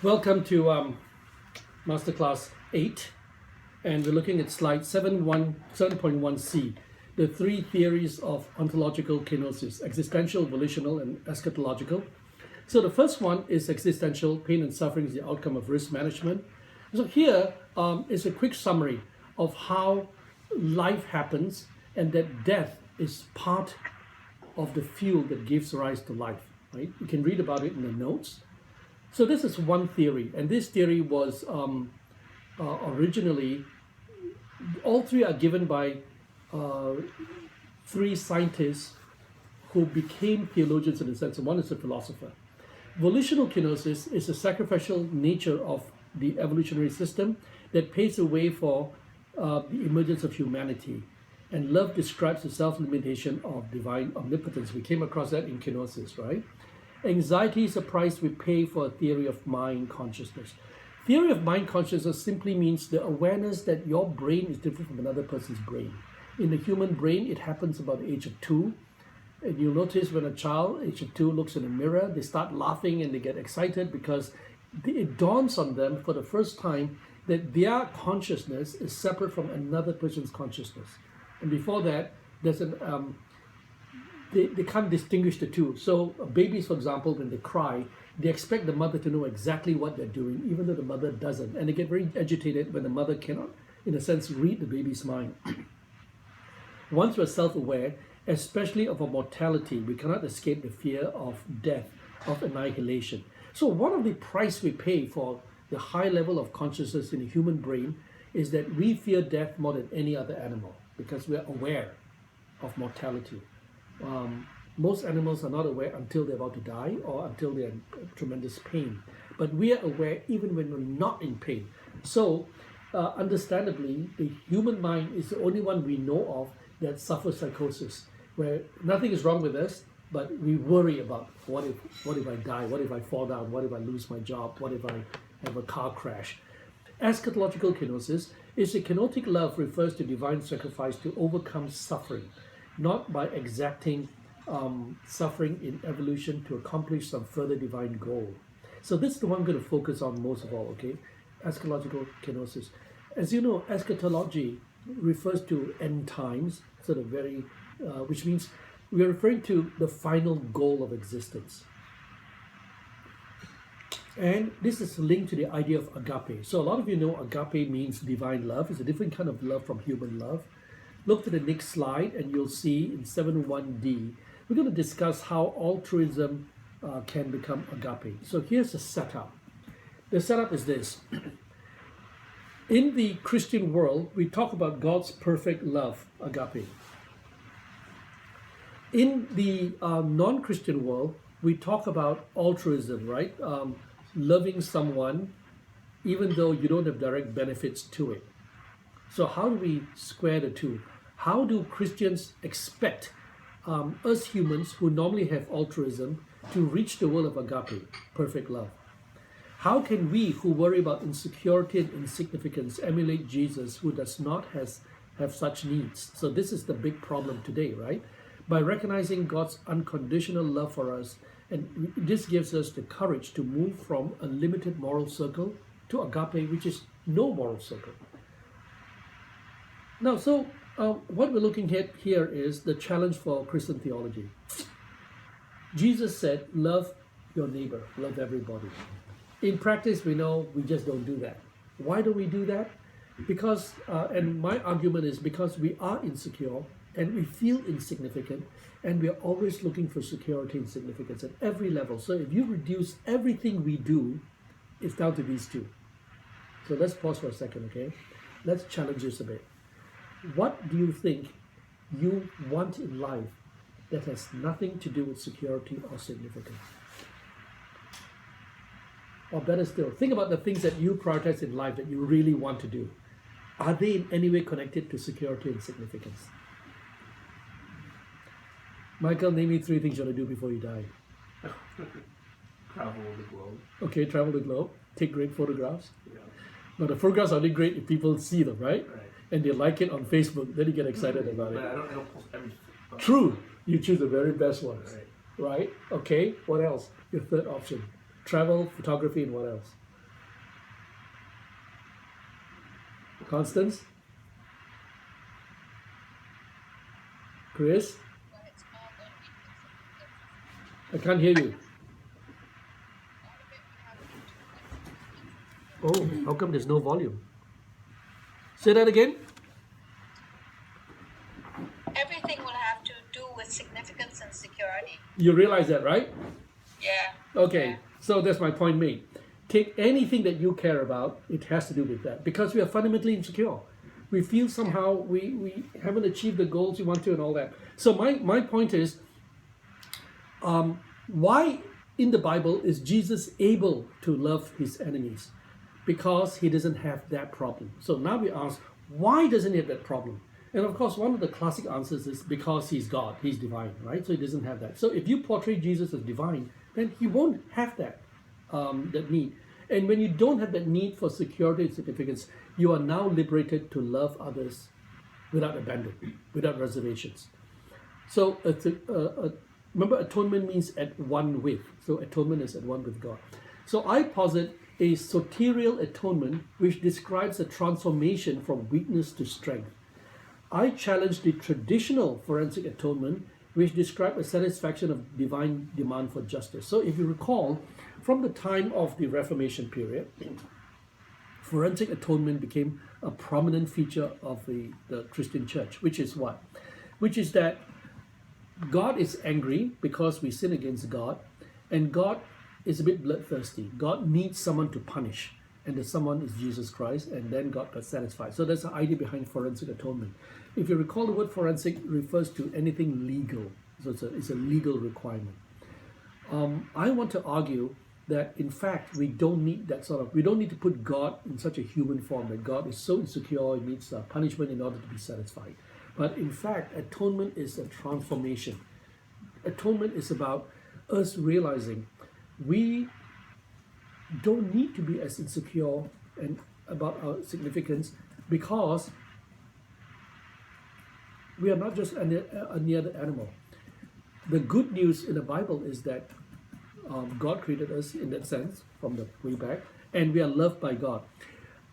Welcome to Masterclass 8, and we're looking at slide 7.1c, the three theories of ontological kenosis: existential, volitional, and eschatological. So the first one is existential. Pain and suffering is the outcome of risk management. So here is a quick summary of how life happens, and that death is part of the fuel that gives rise to life. Right? You can read about it in the notes. So this is one theory, and this theory was originally, all three are given by three scientists who became theologians in a sense. One is a philosopher. Volitional kenosis is the sacrificial nature of the evolutionary system that paves the way for the emergence of humanity. And love describes the self-limitation of divine omnipotence. We came across that in Kenosis, right? Anxiety is a price we pay for a theory of mind consciousness. Theory of mind consciousness simply means the awareness that your brain is different from another person's brain. In the human brain, it happens about the age of 2. And you'll notice when a child, age of 2, looks in a mirror, they start laughing and they get excited because it dawns on them for the first time that their consciousness is separate from another person's consciousness. And before that, there's an they can't distinguish the two. So babies, for example, when they cry, they expect the mother to know exactly what they're doing, even though the mother doesn't. And they get very agitated when the mother cannot, in a sense, read the baby's mind. Once we're self-aware, especially of our mortality, we cannot escape the fear of death, of annihilation. So one of the price we pay for the high level of consciousness in the human brain is that we fear death more than any other animal, because we're aware of mortality. Most animals are not aware until they're about to die or until they're in tremendous pain. But we are aware even when we're not in pain. So, understandably, the human mind is the only one we know of that suffers psychosis, where nothing is wrong with us, but we worry about what if I die, what if I fall down, what if I lose my job, what if I have a car crash. Eschatological kenosis is a kenotic love refers to divine sacrifice to overcome suffering, not by exacting suffering in evolution to accomplish some further divine goal. So this is the one I'm going to focus on most of all, okay? Eschatological kenosis. As you know, eschatology refers to end times, sort of very, which means we are referring to the final goal of existence. And this is linked to the idea of agape. So a lot of you know agape means divine love. It's a different kind of love from human love. Look to the next slide and you'll see in 7.1d, we're going to discuss how altruism can become agape. So here's the setup. The setup is this. In the Christian world, we talk about God's perfect love, agape. In the non-Christian world, we talk about altruism, right? Loving someone even though you don't have direct benefits to it. So how do we square the two? How do Christians expect us humans who normally have altruism to reach the world of agape, perfect love? How can we who worry about insecurity and insignificance emulate Jesus who does not have such needs? So this is the big problem today, right? By recognizing God's unconditional love for us, and this gives us the courage to move from a limited moral circle to agape, which is no moral circle. Now, so what we're looking at here is the challenge for Christian theology. Jesus said, love your neighbor, love everybody. In practice, we know we just don't do that. Why do we do that? Because, and my argument is because we are insecure and we feel insignificant, and we are always looking for security and significance at every level. So if you reduce everything we do, it's down to these two. So let's pause for a second, okay? Let's challenge this a bit. What do you think you want in life that has nothing to do with security or significance? Or better still, think about the things that you prioritize in life that you really want to do. Are they in any way connected to security and significance? Michael, name me 3 things you want to do before you die. Travel the globe. Okay, travel the globe. Take great photographs. Yeah. Now, the photographs are only great if people see them, right? Right. And they like it on Facebook, then you get excited about But it. I don't post everything. True. You choose the very best ones. Right. Right? Okay, what else? Your third option. travel, photography, and what else? Constance? Chris? I can't hear you. Oh, how come there's no volume? Say that again? Everything will have to do with significance and security. You realize that, right? Yeah. Okay, Yeah. so that's my point made. Take anything that you care about, it has to do with that. Because we are fundamentally insecure. We feel somehow we haven't achieved the goals we want to and all that. So my point is, why in the Bible is Jesus able to love his enemies? Because he doesn't have that problem. So now we ask, why doesn't he have that problem? And of course, one of the classic answers is because he's God, he's divine, right? So he doesn't have that. So if you portray Jesus as divine, then he won't have that, that need. And when you don't have that need for security and significance, you are now liberated to love others without abandon, without reservations. So remember, atonement means at one with. So atonement is at one with God. So I posit a soterial atonement which describes a transformation from weakness to strength. I challenge the traditional forensic atonement which describes a satisfaction of divine demand for justice. So if you recall, from the time of the Reformation period, forensic atonement became a prominent feature of the Christian church, which is what? Which is that God is angry because we sin against God, and God is a bit bloodthirsty. God needs someone to punish, and the someone is Jesus Christ, and then God got satisfied. So that's the idea behind forensic atonement. If you recall, the word forensic refers to anything legal, so it's a legal requirement. I want to argue that in fact we don't need to put God in such a human form that God is so insecure he needs punishment in order to be satisfied. But in fact, atonement is a transformation. Atonement is about us realizing we don't need to be as insecure and about our significance, because we are not just any other animal. The good news in the Bible is that God created us in that sense from the way back, and we are loved by God.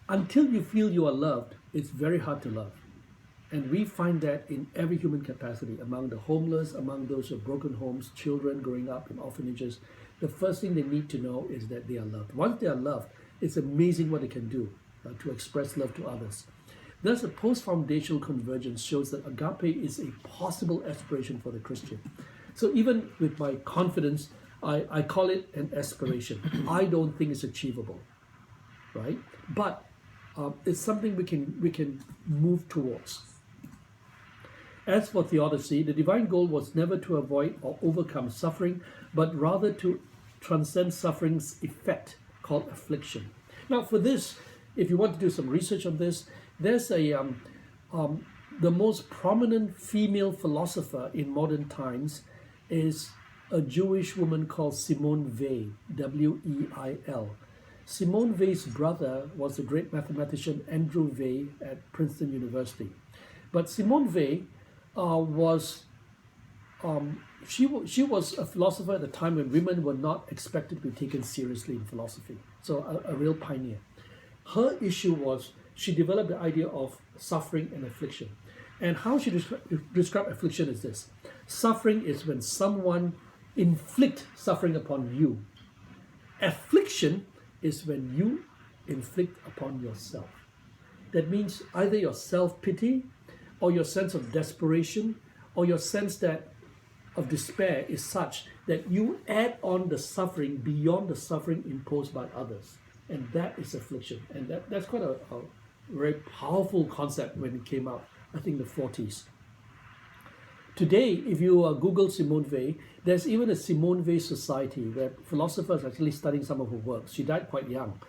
Until you feel you are loved, it's very hard to love. And we find that in every human capacity, among the homeless, among those with broken homes, children growing up in orphanages. The first thing they need to know is that they are loved. Once they are loved, it's amazing what they can do to express love to others. Thus, a post-foundational convergence shows that agape is a possible aspiration for the Christian. So even with my confidence, I call it an aspiration. I don't think it's achievable, right? But it's something we can move towards. As for theodicy, the divine goal was never to avoid or overcome suffering, but rather to transcend suffering's effect, called affliction. Now, for this, if you want to do some research on this, there's the most prominent female philosopher in modern times is a Jewish woman called Simone Weil, W-E-I-L. Simone Weil's brother was the great mathematician Andrew Weil at Princeton University. But Simone Weil she was a philosopher at a time when women were not expected to be taken seriously in philosophy. So a real pioneer. Her issue was she developed the idea of suffering and affliction. And how she described affliction is this. Suffering is when someone inflicts suffering upon you. Affliction is when you inflict upon yourself. That means either your self-pity or your sense of desperation or your sense of despair is such that you add on the suffering beyond the suffering imposed by others. And that is affliction. And that's quite a very powerful concept when it came out, I think the 40s. Today, if you Google Simone Weil, there's even a Simone Weil Society where philosophers are actually studying some of her works. She died quite young.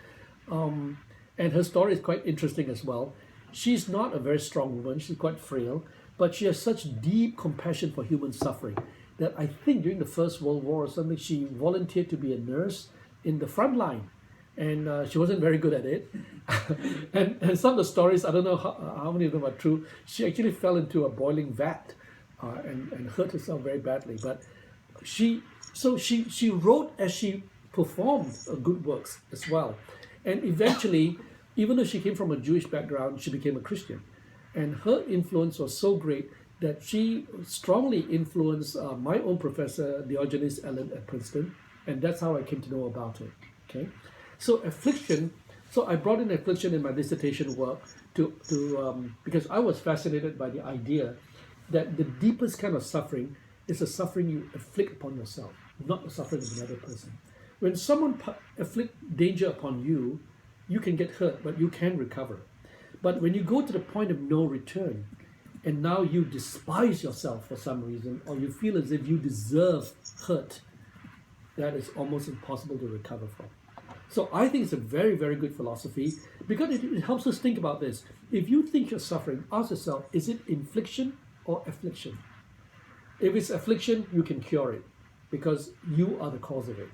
And her story is quite interesting as well. She's not a very strong woman, she's quite frail, but she has such deep compassion for human suffering that I think during the First World War or something, she volunteered to be a nurse in the front line. And she wasn't very good at it. and some of the stories, I don't know how many of them are true, she actually fell into a boiling vat and hurt herself very badly. But she wrote as she performed good works as well. And eventually, even though she came from a Jewish background, she became a Christian. And her influence was so great that she strongly influenced my own professor, Diogenes Allen at Princeton. And that's how I came to know about it. Okay, so affliction. So I brought in affliction in my dissertation work because I was fascinated by the idea that the deepest kind of suffering is a suffering you afflict upon yourself, not the suffering of another person. When someone afflict danger upon you, you can get hurt, but you can recover. But when you go to the point of no return, and now you despise yourself for some reason, or you feel as if you deserve hurt, that is almost impossible to recover from. So I think it's a very, very good philosophy because it helps us think about this. If you think you're suffering, ask yourself, is it infliction or affliction? If it's affliction, you can cure it because you are the cause of it.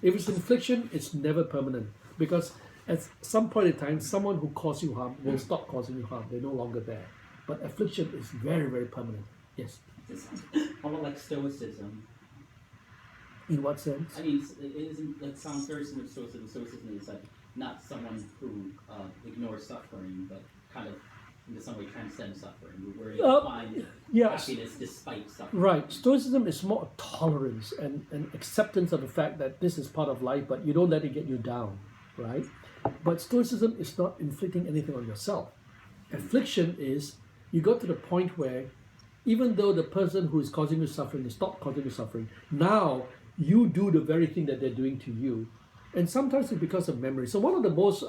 If it's infliction, it's never permanent because at some point in time, someone who caused you harm will stop causing you harm. They're no longer there. But affliction is very, very permanent. Yes? It sounds a lot like Stoicism. In what sense? I mean, it sounds very similar to Stoicism. Stoicism is like not someone who ignores suffering, but kind of in some way transcends suffering, where you find happiness despite suffering. Right. Stoicism is more tolerance and acceptance of the fact that this is part of life, but you don't let it get you down, right? But Stoicism is not inflicting anything on yourself. Affliction is you got to the point where even though the person who is causing you suffering has stopped causing you suffering, now you do the very thing that they're doing to you. And sometimes it's because of memory. So one of the most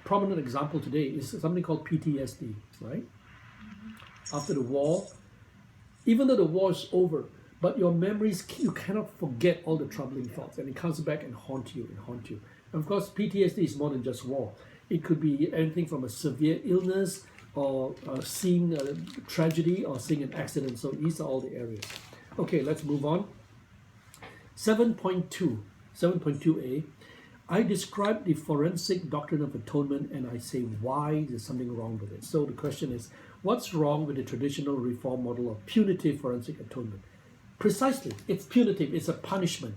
prominent example today is something called PTSD, right? After the war, even though the war is over, but your memories, you cannot forget all the troubling thoughts, and it comes back and haunt you. And of course, PTSD is more than just war. It could be anything from a severe illness or seeing a tragedy or seeing an accident. So these are all the areas. Okay, let's move on. 7.2a. I describe the forensic doctrine of atonement and I say why there's something wrong with it. So the question is, what's wrong with the traditional reform model of punitive forensic atonement? Precisely, it's punitive, it's a punishment.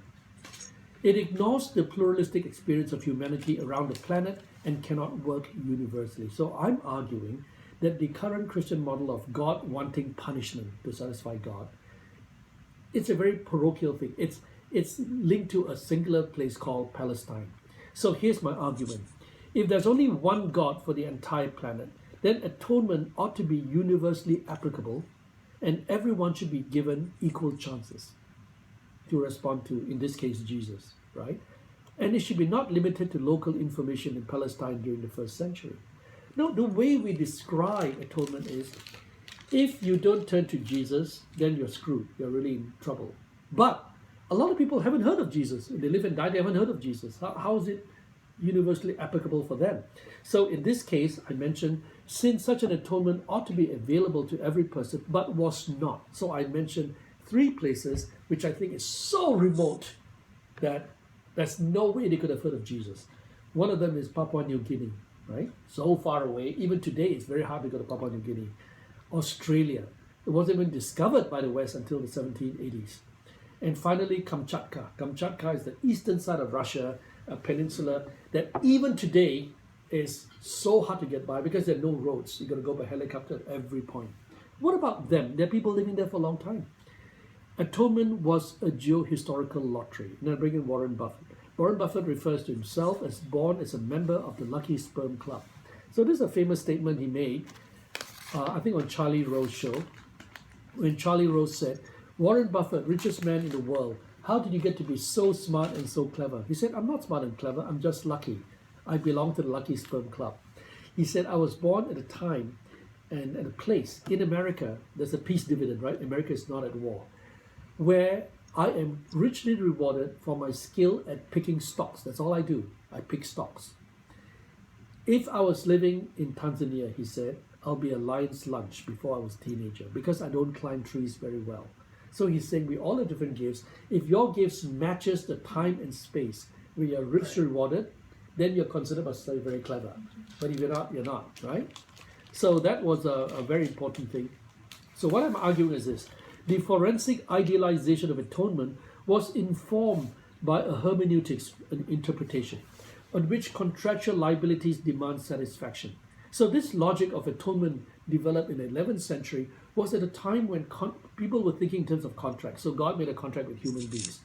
It ignores the pluralistic experience of humanity around the planet and cannot work universally. So I'm arguing that the current Christian model of God wanting punishment to satisfy God, it's a very parochial thing. It's linked to a singular place called Palestine. So here's my argument. If there's only one God for the entire planet, then atonement ought to be universally applicable and everyone should be given equal chances to respond to, in this case, Jesus, right? And it should be not limited to local information in Palestine during the first century. No, the way we describe atonement is, if you don't turn to Jesus, then you're screwed. You're really in trouble. But a lot of people haven't heard of Jesus. They live and die, they haven't heard of Jesus. How is it universally applicable for them? So in this case, I mentioned, since such an atonement ought to be available to every person, but was not. So I mentioned 3 places which I think is so remote that there's no way they could have heard of Jesus. One of them is Papua New Guinea, right? So far away. Even today, it's very hard to go to Papua New Guinea. Australia. It wasn't even discovered by the West until the 1780s. And finally, Kamchatka. Kamchatka is the eastern side of Russia, a peninsula that even today is so hard to get by because there are no roads. You've got to go by helicopter at every point. What about them? There are people living there for a long time. Atonement was a geohistorical lottery. And I bring in Warren Buffett. Warren Buffett refers to himself as born as a member of the Lucky Sperm Club. So this is a famous statement he made, I think on Charlie Rose's show, when Charlie Rose said, Warren Buffett, richest man in the world, how did you get to be so smart and so clever? He said, I'm not smart and clever, I'm just lucky. I belong to the Lucky Sperm Club. He said, I was born at a time and at a place in America, there's a peace dividend, right? America is not at war, where I am richly rewarded for my skill at picking stocks. That's all I do. I pick stocks. If I was living in Tanzania, he said, I'll be a lion's lunch before I was a teenager because I don't climb trees very well. So he's saying we all have different gifts. If your gifts matches the time and space where you're richly rewarded, then you're considered by society very clever. But if you're not, you're not, right? So that was a very important thing. So what I'm arguing is this. The forensic idealization of atonement was informed by a hermeneutics, an interpretation, on which contractual liabilities demand satisfaction. So this logic of atonement developed in the 11th century was at a time when people were thinking in terms of contracts. So God made a contract with human beings.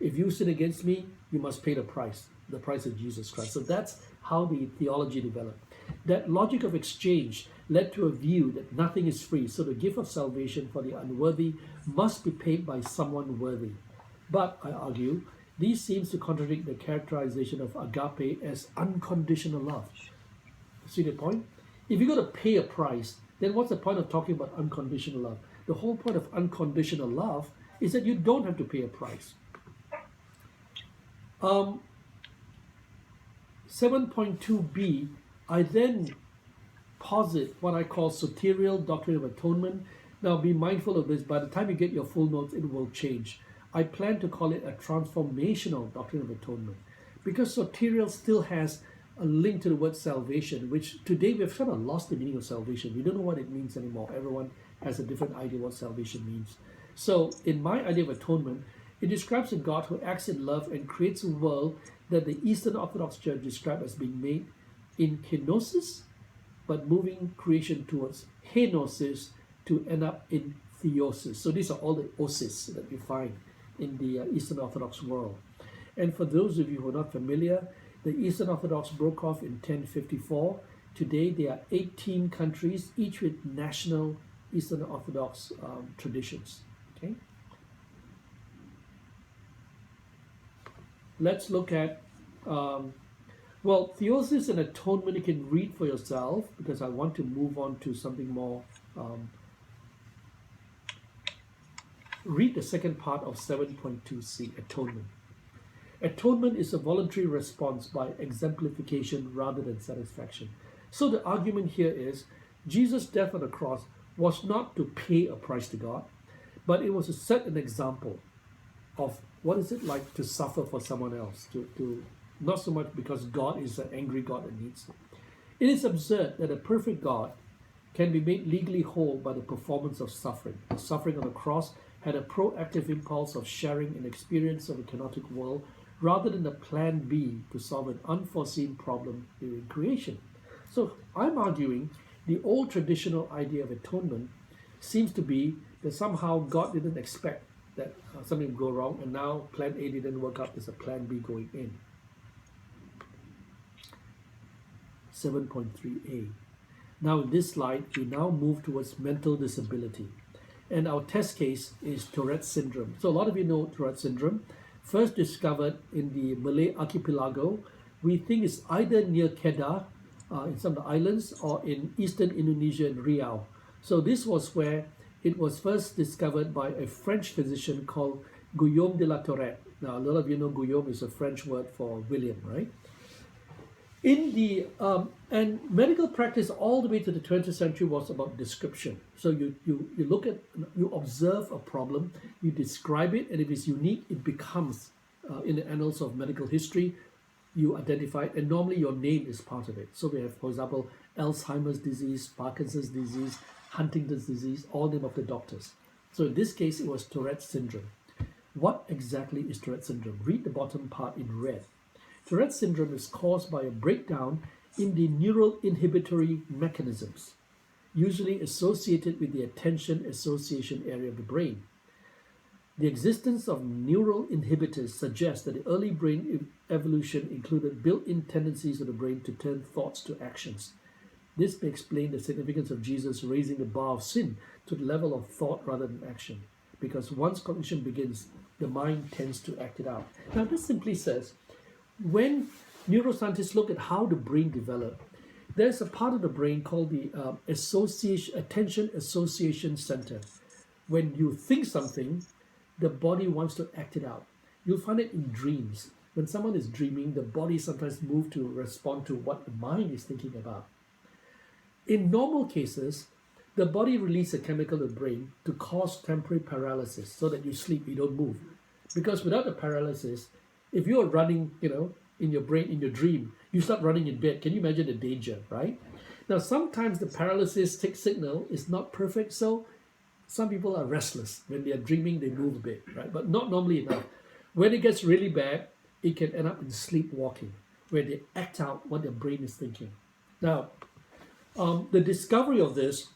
If you sin against me, you must pay the price of Jesus Christ. So that's how the theology developed. That logic of exchange led to a view that nothing is free. So the gift of salvation for the unworthy must be paid by someone worthy. But, I argue, this seems to contradict the characterization of agape as unconditional love. See the point? If you're going to pay a price, then what's the point of talking about unconditional love? The whole point of unconditional love is that you don't have to pay a price. 7.2b, I then posit what I call Soterial doctrine of atonement. Now be mindful of this. By the time you get your full notes, it will change. I plan to call it a transformational doctrine of atonement, because Soterial still has a link to the word salvation, which today we've kind of lost the meaning of salvation. We don't know what it means anymore. Everyone has a different idea what salvation means. So in my idea of atonement, it describes a God who acts in love and creates a world that the Eastern Orthodox Church described as being made in kenosis, but moving creation towards kenosis to end up in theosis. So these are all the osis that you find in the Eastern Orthodox world. And for those of you who are not familiar, the Eastern Orthodox broke off in 1054. Today there are 18 countries, each with national Eastern Orthodox traditions. Okay. Let's look at, theosis and atonement you can read for yourself, because I want to move on to something more. Read the second part of 7.2c, atonement. Atonement is a voluntary response by exemplification rather than satisfaction. So the argument here is Jesus' death on the cross was not to pay a price to God, but it was to set an example of what is it like to suffer for someone else, to not so much because God is an angry God that needs it. It is absurd that a perfect God can be made legally whole by the performance of suffering. The suffering on the cross had a proactive impulse of sharing an experience of a kenotic world rather than a plan B to solve an unforeseen problem during creation. So I'm arguing the old traditional idea of atonement seems to be that somehow God didn't expect that something would go wrong, and now plan A didn't work out, there's a plan B going in. 7.3a. Now in this slide, we now move towards mental disability. And our test case is Tourette syndrome. So a lot of you know Tourette syndrome. First discovered in the Malay archipelago. We think it's either near Kedah, in some of the islands, or in eastern Indonesia in Riau. So this was where it was first discovered by a French physician called Guillaume de la Tourette. Now, a lot of you know Guillaume is a French word for William, right? In the and medical practice all the way to the 20th century was about description. So you look at, you observe a problem, you describe it, and if it's unique, it becomes in the annals of medical history. You identify it, and normally your name is part of it. So we have, for example, Alzheimer's disease, Parkinson's disease, Huntington's disease, all name of the doctors. So in this case, it was Tourette syndrome. What exactly is Tourette syndrome? Read the bottom part in red. Tourette syndrome is caused by a breakdown in the neural inhibitory mechanisms, usually associated with the attention association area of the brain. The existence of neural inhibitors suggests that the early brain evolution included built-in tendencies of the brain to turn thoughts to actions. This may explain the significance of Jesus raising the bar of sin to the level of thought rather than action, because once cognition begins, the mind tends to act it out. Now, this simply says, when neuroscientists look at how the brain developed, there's a part of the brain called the attention association center. When you think something, the body wants to act it out. You'll find it in dreams. When someone is dreaming, the body sometimes moves to respond to what the mind is thinking about. In normal cases, the body releases a chemical in the brain to cause temporary paralysis so that you sleep, you don't move. Because without the paralysis, if you're running, in your brain, in your dream, you start running in bed. Can you imagine the danger, right? Now, sometimes the paralysis signal is not perfect, so some people are restless. When they are dreaming, they move a bit, right? But not normally enough. When it gets really bad, it can end up in sleepwalking, where they act out what their brain is thinking. Now, the discovery of this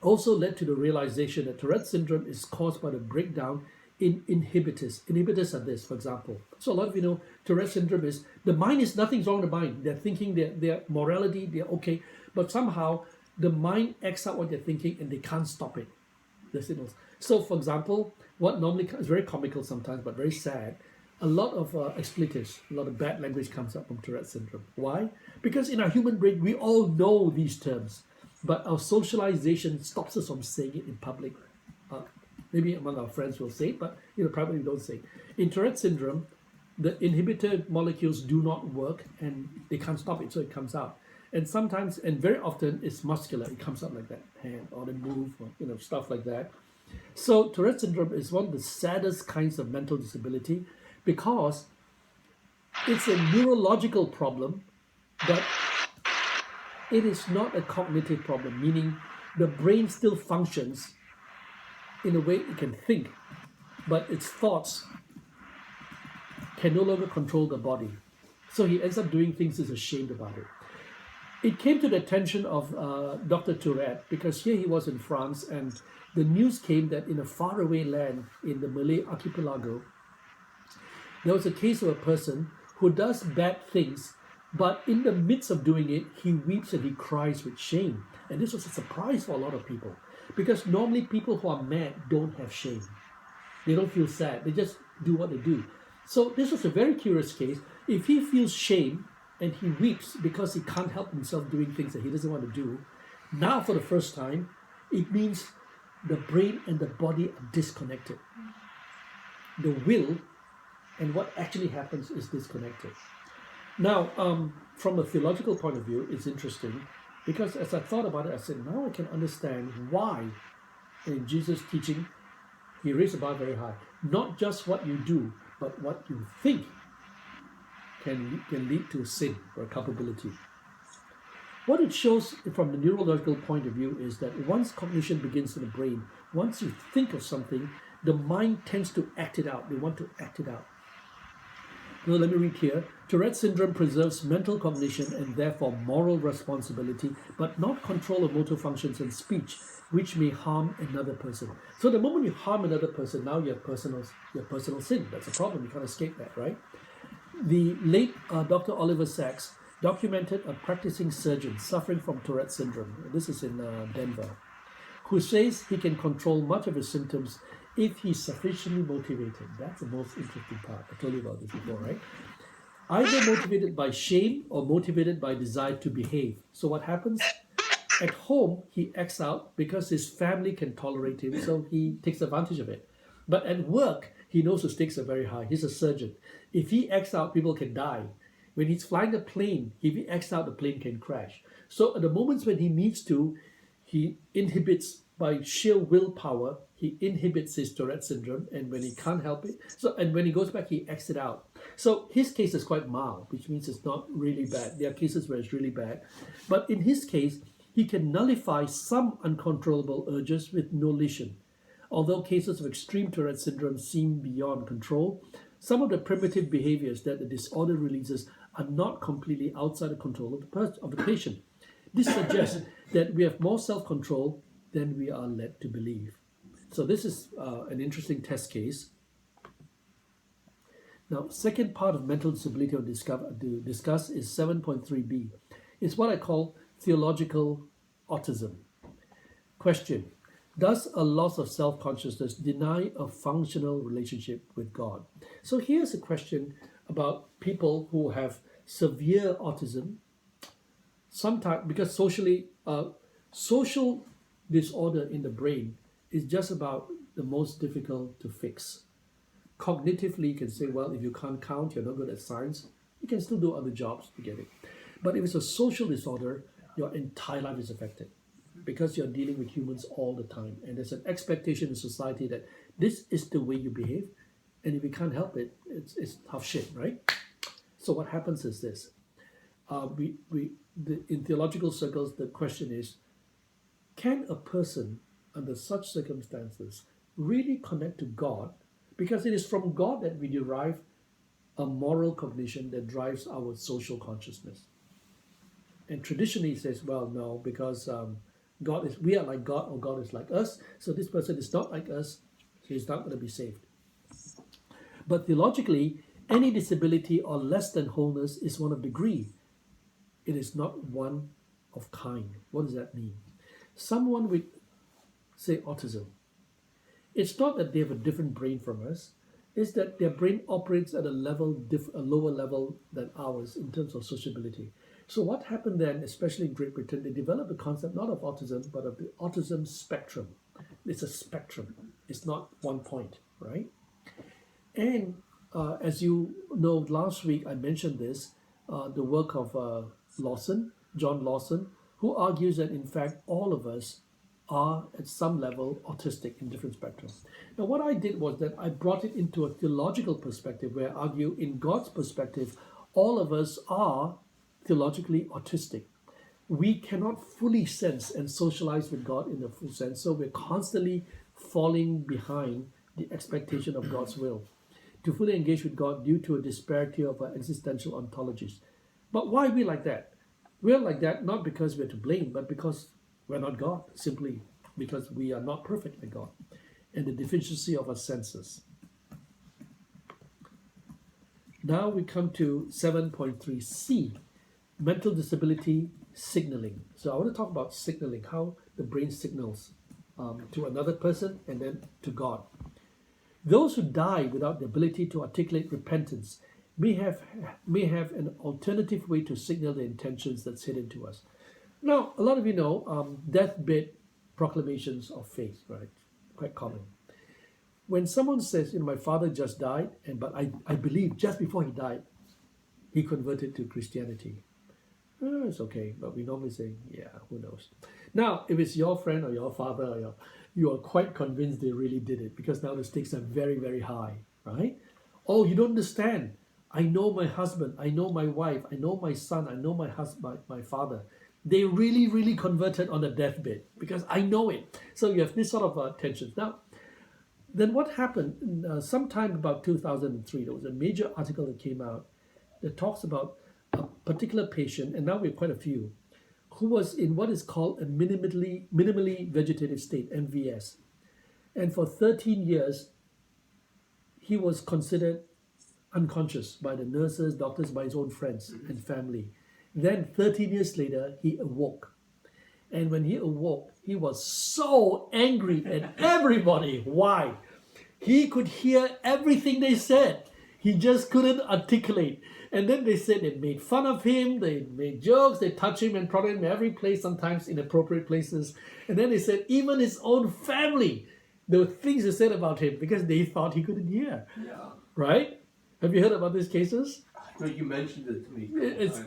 also led to the realization that Tourette syndrome is caused by the breakdown in inhibitors. Inhibitors are this, for example. So a lot of you know Tourette syndrome is the mind is nothing's wrong with the mind. They're thinking their morality, they're okay, but somehow the mind acts out what they're thinking and they can't stop it. The signals. So, for example, what normally is very comical sometimes, but very sad, a lot of expletives, a lot of bad language comes up from Tourette syndrome. Why? Because in our human brain, we all know these terms, but our socialization stops us from saying it in public. Maybe among our friends we'll say it, but privately we don't say it. In Tourette syndrome, the inhibitor molecules do not work and they can't stop it, so it comes out. And sometimes, and very often, it's muscular. It comes out like that, hand, or they move, or stuff like that. So Tourette syndrome is one of the saddest kinds of mental disability because it's a neurological problem, but it is not a cognitive problem, meaning the brain still functions in a way it can think, but its thoughts can no longer control the body. So he ends up doing things he's ashamed about it. It came to the attention of Dr. Tourette because here he was in France and the news came that in a faraway land in the Malay archipelago, there was a case of a person who does bad things, but in the midst of doing it, he weeps and he cries with shame. And this was a surprise for a lot of people because normally people who are mad don't have shame. They don't feel sad. They just do what they do. So this was a very curious case. If he feels shame, and he weeps because he can't help himself doing things that he doesn't want to do, now for the first time, it means the brain and the body are disconnected. The will and what actually happens is disconnected. Now, from a theological point of view, it's interesting because as I thought about it, I said, now I can understand why in Jesus' teaching, he raised the bar very high. Not just what you do, but what you think can lead to sin or culpability. What it shows from the neurological point of view is that once cognition begins in the brain, once you think of something, the mind tends to act it out. They want to act it out. Now let me read here. Tourette syndrome preserves mental cognition and therefore moral responsibility, but not control of motor functions and speech, which may harm another person. So the moment you harm another person, now you have personal sin. That's a problem. You can't escape that, right? The late Dr. Oliver Sacks documented a practicing surgeon suffering from Tourette syndrome. This is in Denver, who says he can control much of his symptoms if he's sufficiently motivated. That's the most interesting part. I told you about this before, right? Either motivated by shame or motivated by desire to behave. So what happens? At home, he acts out because his family can tolerate him, so he takes advantage of it. But at work, he knows the stakes are very high. He's a surgeon. If he acts out, people can die. When he's flying a plane, if he acts out, the plane can crash. So at the moments when he needs to, he inhibits by sheer willpower, he inhibits his Tourette syndrome, and when he can't help it, and when he goes back, he acts it out. So his case is quite mild, which means it's not really bad. There are cases where it's really bad. But in his case, he can nullify some uncontrollable urges with no lesion. Although cases of extreme Tourette syndrome seem beyond control, some of the primitive behaviors that the disorder releases are not completely outside the control of the patient. This suggests that we have more self-control than we are led to believe. So this is an interesting test case. Now, second part of mental disability to discuss is 7.3b. It's what I call theological autism. Question: does a loss of self-consciousness deny a functional relationship with God? So here's a question about people who have severe autism. Sometimes, because social disorder in the brain is just about the most difficult to fix. Cognitively, you can say, well, if you can't count, you're not good at science, you can still do other jobs to get it. But if it's a social disorder, your entire life is affected because you're dealing with humans all the time. And there's an expectation in society that this is the way you behave. And if you can't help it, it's tough shit, right? So what happens is this. In theological circles, the question is, can a person under such circumstances really connect to God? Because it is from God that we derive a moral cognition that drives our social consciousness. And traditionally it says, well, no, because we are like God or God is like us, so this person is not like us, so he's not going to be saved. But theologically, any disability or less than wholeness is one of degree. It is not one of kind. What does that mean? Someone with, say, autism, it's not that they have a different brain from us, it's that their brain operates at a lower level than ours in terms of sociability. So what happened then, especially in Great Britain, they developed a concept not of autism, but of the autism spectrum. It's a spectrum. It's not one point, right? And as you know, last week I mentioned this, the work of John Lawson, who argues that in fact all of us are at some level autistic in different spectrums. Now what I did was that I brought it into a theological perspective where I argue in God's perspective, all of us are theologically autistic. We cannot fully sense and socialize with God in the full sense, so we're constantly falling behind the expectation of God's will to fully engage with God due to a disparity of our existential ontologies. But why are we like that? We're like that not because we're to blame, but because we're not God, simply because we are not perfect like God, and the deficiency of our senses. Now we come to 7.3c, mental disability signaling. So I want to talk about signaling, how the brain signals to another person and then to God. Those who die without the ability to articulate repentance may have an alternative way to signal the intentions that's hidden to us. Now, a lot of you know deathbed proclamations of faith, right? Quite common. When someone says, my father just died, but I believe just before he died, he converted to Christianity. It's okay, but we normally say, yeah, who knows. Now, if it's your friend or your father, or you are quite convinced they really did it, because now the stakes are very, very high, right? Oh, you don't understand. I know my husband, I know my wife, I know my son, I know my husband, my father. They really, really converted on the deathbed because I know it. So you have this sort of tensions. Now, then what happened? Sometime about 2003, there was a major article that came out that talks about a particular patient, and now we have quite a few, who was in what is called a minimally vegetative state, MVS. And for 13 years, he was considered unconscious by the nurses, doctors, by his own friends and family. Then 13 years later, he awoke. And when he awoke, he was so angry at everybody. Why? He could hear everything they said. He just couldn't articulate. And then they said they made fun of him, they made jokes, they touched him and prodded him every place, sometimes inappropriate places. And then they said even his own family, there were things they said about him because they thought he couldn't hear. Yeah. Right? Have you heard about these cases? No, you mentioned it to me.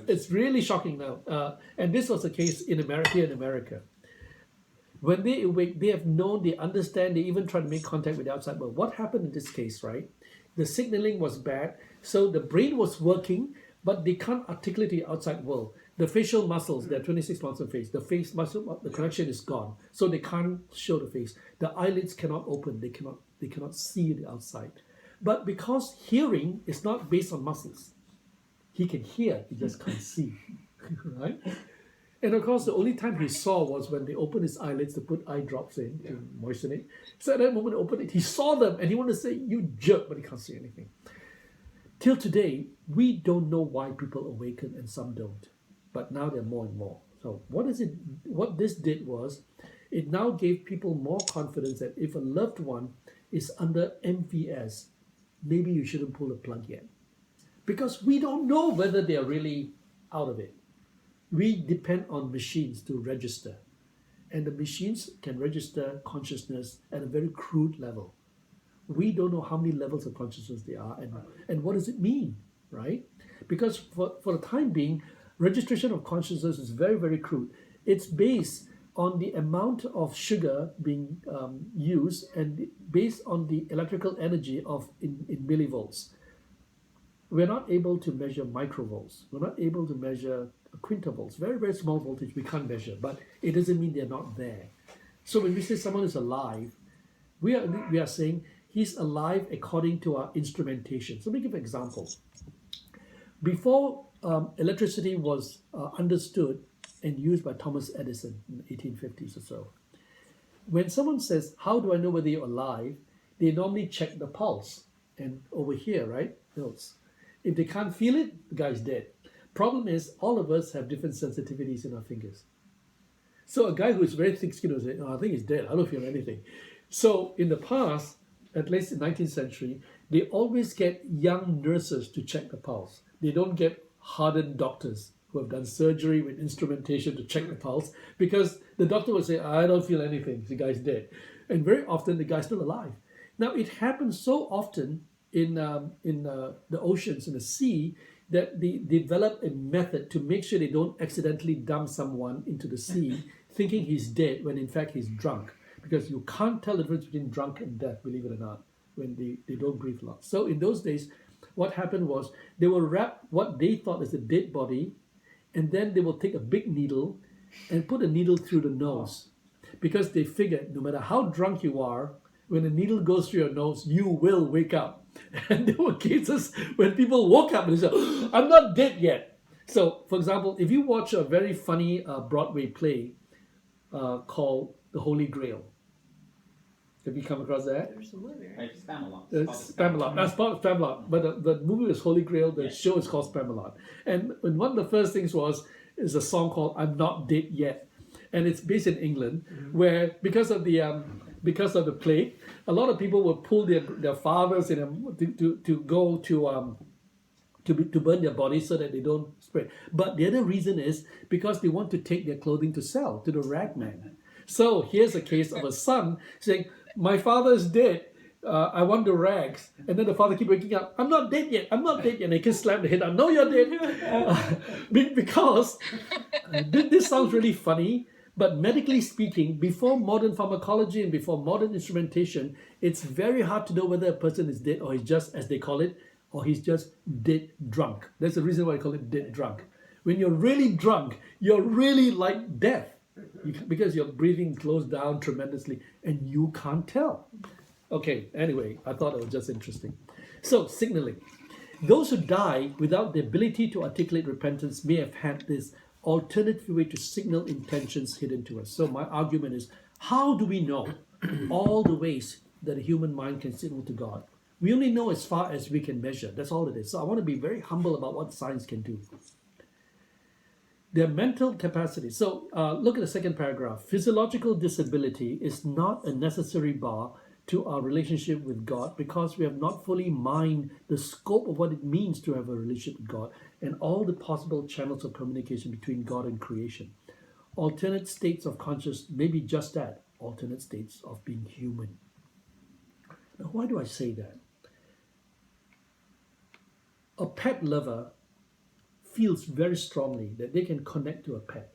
It's really shocking now. And this was the case in America. When they awake, they have known, they understand, they even try to make contact with the outside world. What happened in this case, right? The signaling was bad, so the brain was working, but they can't articulate the outside world. The facial muscles, there are 26 muscles in the face. The face muscle, the connection is gone, so they can't show the face. The eyelids cannot open, they cannot see the outside. But because hearing is not based on muscles, he can hear, he just can't see, right? And of course, the only time he saw was when they opened his eyelids to put eye drops in to moisten it. So at that moment, he opened it, he saw them, and he wanted to say, "You jerk," but he can't see anything. Till today, we don't know why people awaken and some don't, but now there are more and more. So what this did was, it now gave people more confidence that if a loved one is under MVS, maybe you shouldn't pull the plug yet. Because we don't know whether they are really out of it. We depend on machines to register. And the machines can register consciousness at a very crude level. We don't know how many levels of consciousness there are and what does it mean, right? Because for the time being, registration of consciousness is very, very crude. It's based on the amount of sugar being used and based on the electrical energy in millivolts. We're not able to measure microvolts. We're not able to measure quintovolts. Very, very small voltage we can't measure, but it doesn't mean they're not there. So when we say someone is alive, we are saying he's alive according to our instrumentation. So let me give an example. Before electricity was understood and used by Thomas Edison in the 1850s or so, when someone says, how do I know whether you're alive? They normally check the pulse. And over here, right, notes. If they can't feel it, the guy's dead. Problem is, all of us have different sensitivities in our fingers. So a guy who's very thick-skinned will say, oh, I think he's dead. I don't feel anything. So in the past, at least in the 19th century, they always get young nurses to check the pulse. They don't get hardened doctors who have done surgery with instrumentation to check the pulse, because the doctor will say, I don't feel anything, the guy's dead. And very often the guy's still alive. Now it happens so often in the oceans, in the sea, that they develop a method to make sure they don't accidentally dump someone into the sea thinking he's dead when in fact he's drunk. Because you can't tell the difference between drunk and death, believe it or not, when they don't breathe a lot. So in those days, what happened was they will wrap what they thought is a dead body, and then they will take a big needle and put a needle through the nose. Because they figured no matter how drunk you are, when a needle goes through your nose, you will wake up. And there were cases when people woke up and they said, I'm not dead yet. So, for example, if you watch a very funny Broadway play called The Holy Grail, have you come across that? There's a movie, right? Right, Spamalot. Spamalot. That's part of Spamalot. But the movie was Holy Grail. The show is called Spamalot. And one of the first things is a song called "I'm Not Dead Yet," and it's based in England, where because of the plague, a lot of people would pull their fathers to go to burn their bodies so that they don't spread. But the other reason is because they want to take their clothing to sell to the ragman. So here's a case of a son saying, my father is dead, I want the rags. And then the father keep waking up, I'm not dead yet, I'm not dead yet. And they can slap the head down, no, you're dead. Because this sounds really funny, but medically speaking, before modern pharmacology and before modern instrumentation, it's very hard to know whether a person is dead or he's just, as they call it, or he's just dead drunk. That's the reason why I call it dead drunk. When you're really drunk, you're really like death. Because your breathing slows down tremendously and you can't tell. Okay, anyway, I thought it was just interesting. So, signaling. Those who die without the ability to articulate repentance may have had this alternative way to signal intentions hidden to us. So my argument is, how do we know all the ways that a human mind can signal to God? We only know as far as we can measure. That's all it is. So I want to be very humble about what science can do. Their mental capacity. So look at the second paragraph. Physiological disability is not a necessary bar to our relationship with God because we have not fully mined the scope of what it means to have a relationship with God and all the possible channels of communication between God and creation. Alternate states of consciousness may be just that, alternate states of being human. Now, why do I say that? A pet lover feels very strongly that they can connect to a pet.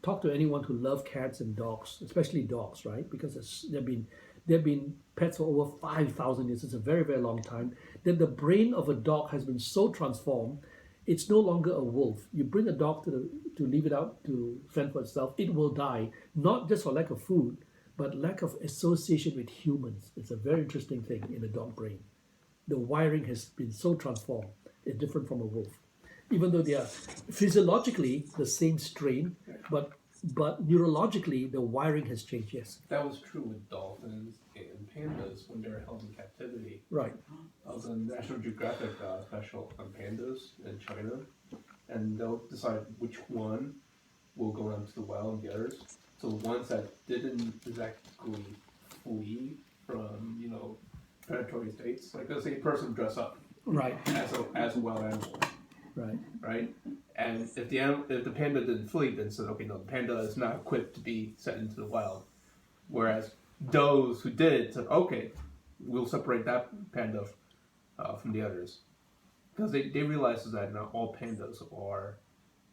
Talk to anyone who loves cats and dogs, especially dogs, right? Because they've been pets for over 5,000 years. It's a very, very long time. Then the brain of a dog has been so transformed, it's no longer a wolf. You bring a dog to leave it out to fend for itself, it will die, not just for lack of food, but lack of association with humans. It's a very interesting thing in the dog brain. The wiring has been so transformed. It's different from a wolf. Even though they are physiologically the same strain, but neurologically the wiring has changed. Yes. That was true with dolphins and pandas when they were held in captivity. Right. I was on National Geographic special on pandas in China, and they'll decide which one will go into the wild and the others. So the ones that didn't exactly flee from predatory states, like let's say a person dress up Right. as a wild animal. Right, and if the panda didn't flee, then said, okay, no, the panda is not equipped to be set into the wild. Whereas those who did said, okay, we'll separate that panda from the others, because they realized that not all pandas are,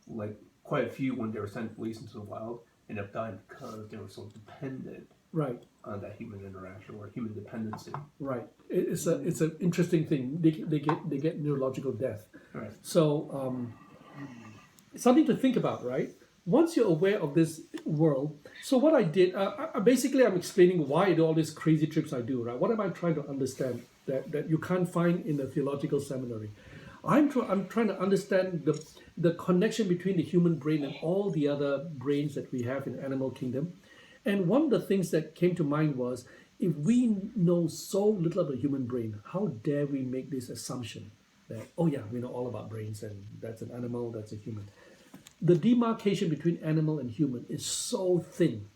like quite a few when they were released into the wild end up dying because they were so dependent. Right. On that human interaction or human dependency. Right. It's an interesting thing. They get neurological death. Right. So something to think about, right? once you're aware of this world, so what I did, basically I'm explaining why I do all these crazy trips I do, right? What am I trying to understand that you can't find in a theological seminary? I'm trying to understand the connection between the human brain and all the other brains that we have in animal kingdom. And one of the things that came to mind was, if we know so little about the human brain, how dare we make this assumption that, oh yeah, we know all about brains and that's an animal, that's a human. The demarcation between animal and human is so thin.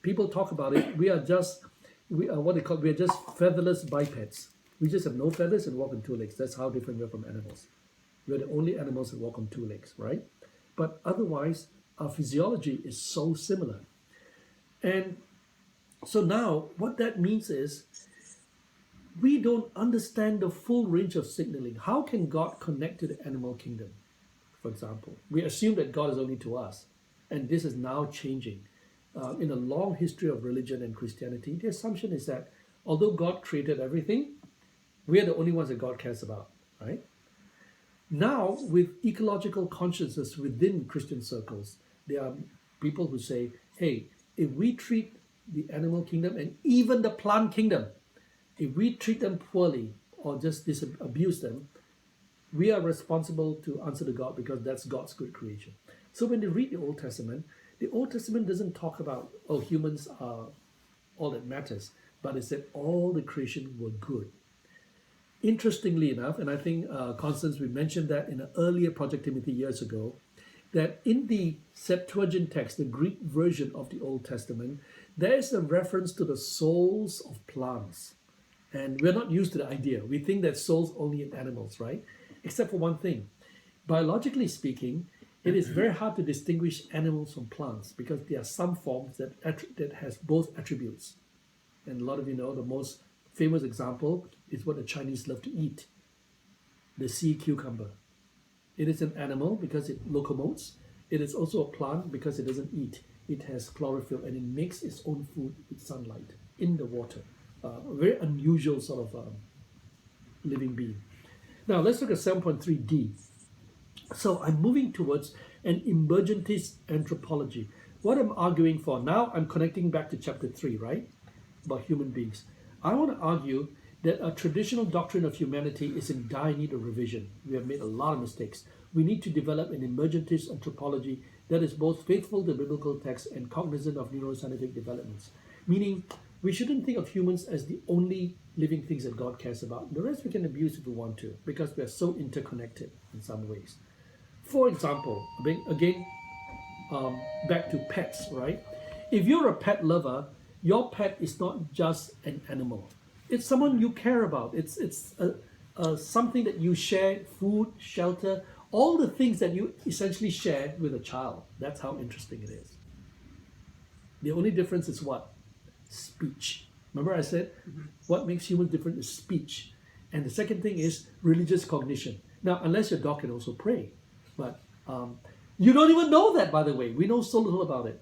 People talk about it. We are just featherless bipeds. We just have no feathers and walk on two legs. That's how different we are from animals. We're the only animals that walk on two legs, right? But otherwise, our physiology is so similar. And so now, what that means is, we don't understand the full range of signaling. How can God connect to the animal kingdom? For example, we assume that God is only to us, and this is now changing. In a long history of religion and Christianity, the assumption is that although God created everything, we are the only ones that God cares about, right? Now, with ecological consciousness within Christian circles, there are people who say, hey, if we treat the animal kingdom and even the plant kingdom, if we treat them poorly or just abuse them, we are responsible to answer to God because that's God's good creation. So when they read the Old Testament doesn't talk about, oh, humans are all that matters, but it said all the creation were good. Interestingly enough, and I think, Constance, we mentioned that in an earlier Project Timothy years ago, that in the Septuagint text, the Greek version of the Old Testament, there is a reference to the souls of plants. And we're not used to the idea. We think that souls only in animals, right? Except for one thing. Biologically speaking, it is very hard to distinguish animals from plants because there are some forms that has both attributes. And a lot of you know the most famous example is what the Chinese love to eat, the sea cucumber. It is an animal because it locomotes. It is also a plant because it doesn't eat. It has chlorophyll and it makes its own food with sunlight in the water. A very unusual sort of living being. Now let's look at 7.3D. So I'm moving towards an emergentist anthropology. What I'm arguing for now, I'm connecting back to chapter 3, right? About human beings. I want to argue that a traditional doctrine of humanity is in dire need of revision. We have made a lot of mistakes. We need to develop an emergentist anthropology that is both faithful to biblical text and cognizant of neuroscientific developments. Meaning, we shouldn't think of humans as the only living things that God cares about. The rest we can abuse if we want to, because we are so interconnected in some ways. For example, again, back to pets, right? If you're a pet lover, your pet is not just an animal. It's someone you care about. It's something that you share, food, shelter, all the things that you essentially share with a child. That's how interesting it is. The only difference is what? Speech. Remember I said what makes humans different is speech. And the second thing is religious cognition. Now, unless your dog can also pray. But you don't even know that, by the way. We know so little about it.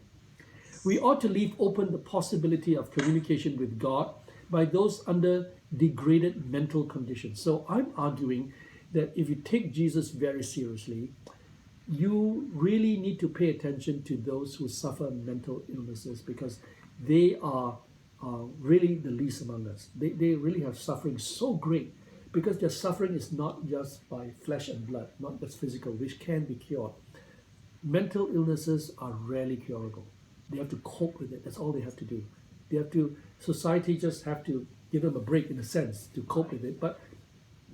We ought to leave open the possibility of communication with God by those under degraded mental conditions. So I'm arguing that if you take Jesus very seriously, you really need to pay attention to those who suffer mental illnesses because they are really the least among us. They really have suffering so great because their suffering is not just by flesh and blood, not just physical, which can be cured. Mental illnesses are rarely curable. They have to cope with it. That's all they have to do. Society just have to give them a break in a sense to cope with it, but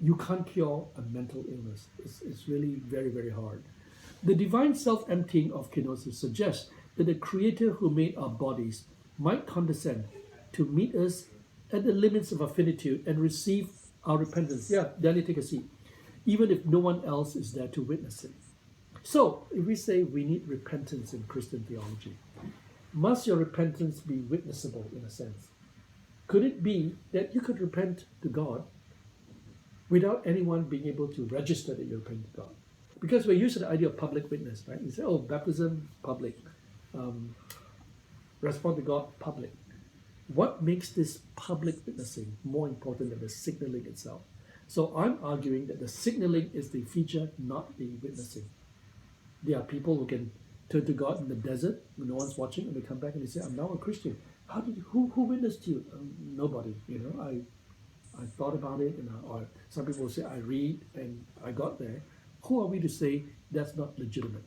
you can't cure a mental illness. It's really very, very hard. The divine self-emptying of Kenosis suggests that the Creator who made our bodies might condescend to meet us at the limits of our finitude and receive our repentance. Yeah, Danny, take a seat. Even if no one else is there to witness it. So, if we say we need repentance in Christian theology, must your repentance be witnessable in a sense? Could it be that you could repent to God without anyone being able to register that you repent to God? Because we're used to the idea of public witness, right? You say, oh, baptism, public. Respond to God, public. What makes this public witnessing more important than the signaling itself? So I'm arguing that the signaling is the feature, not the witnessing. There are people who can turn to God in the desert when no one's watching, and they come back and they say, "I'm now a Christian." Who witnessed you? Nobody. I thought about it, or some people say, "I read and I got there." Who are we to say that's not legitimate?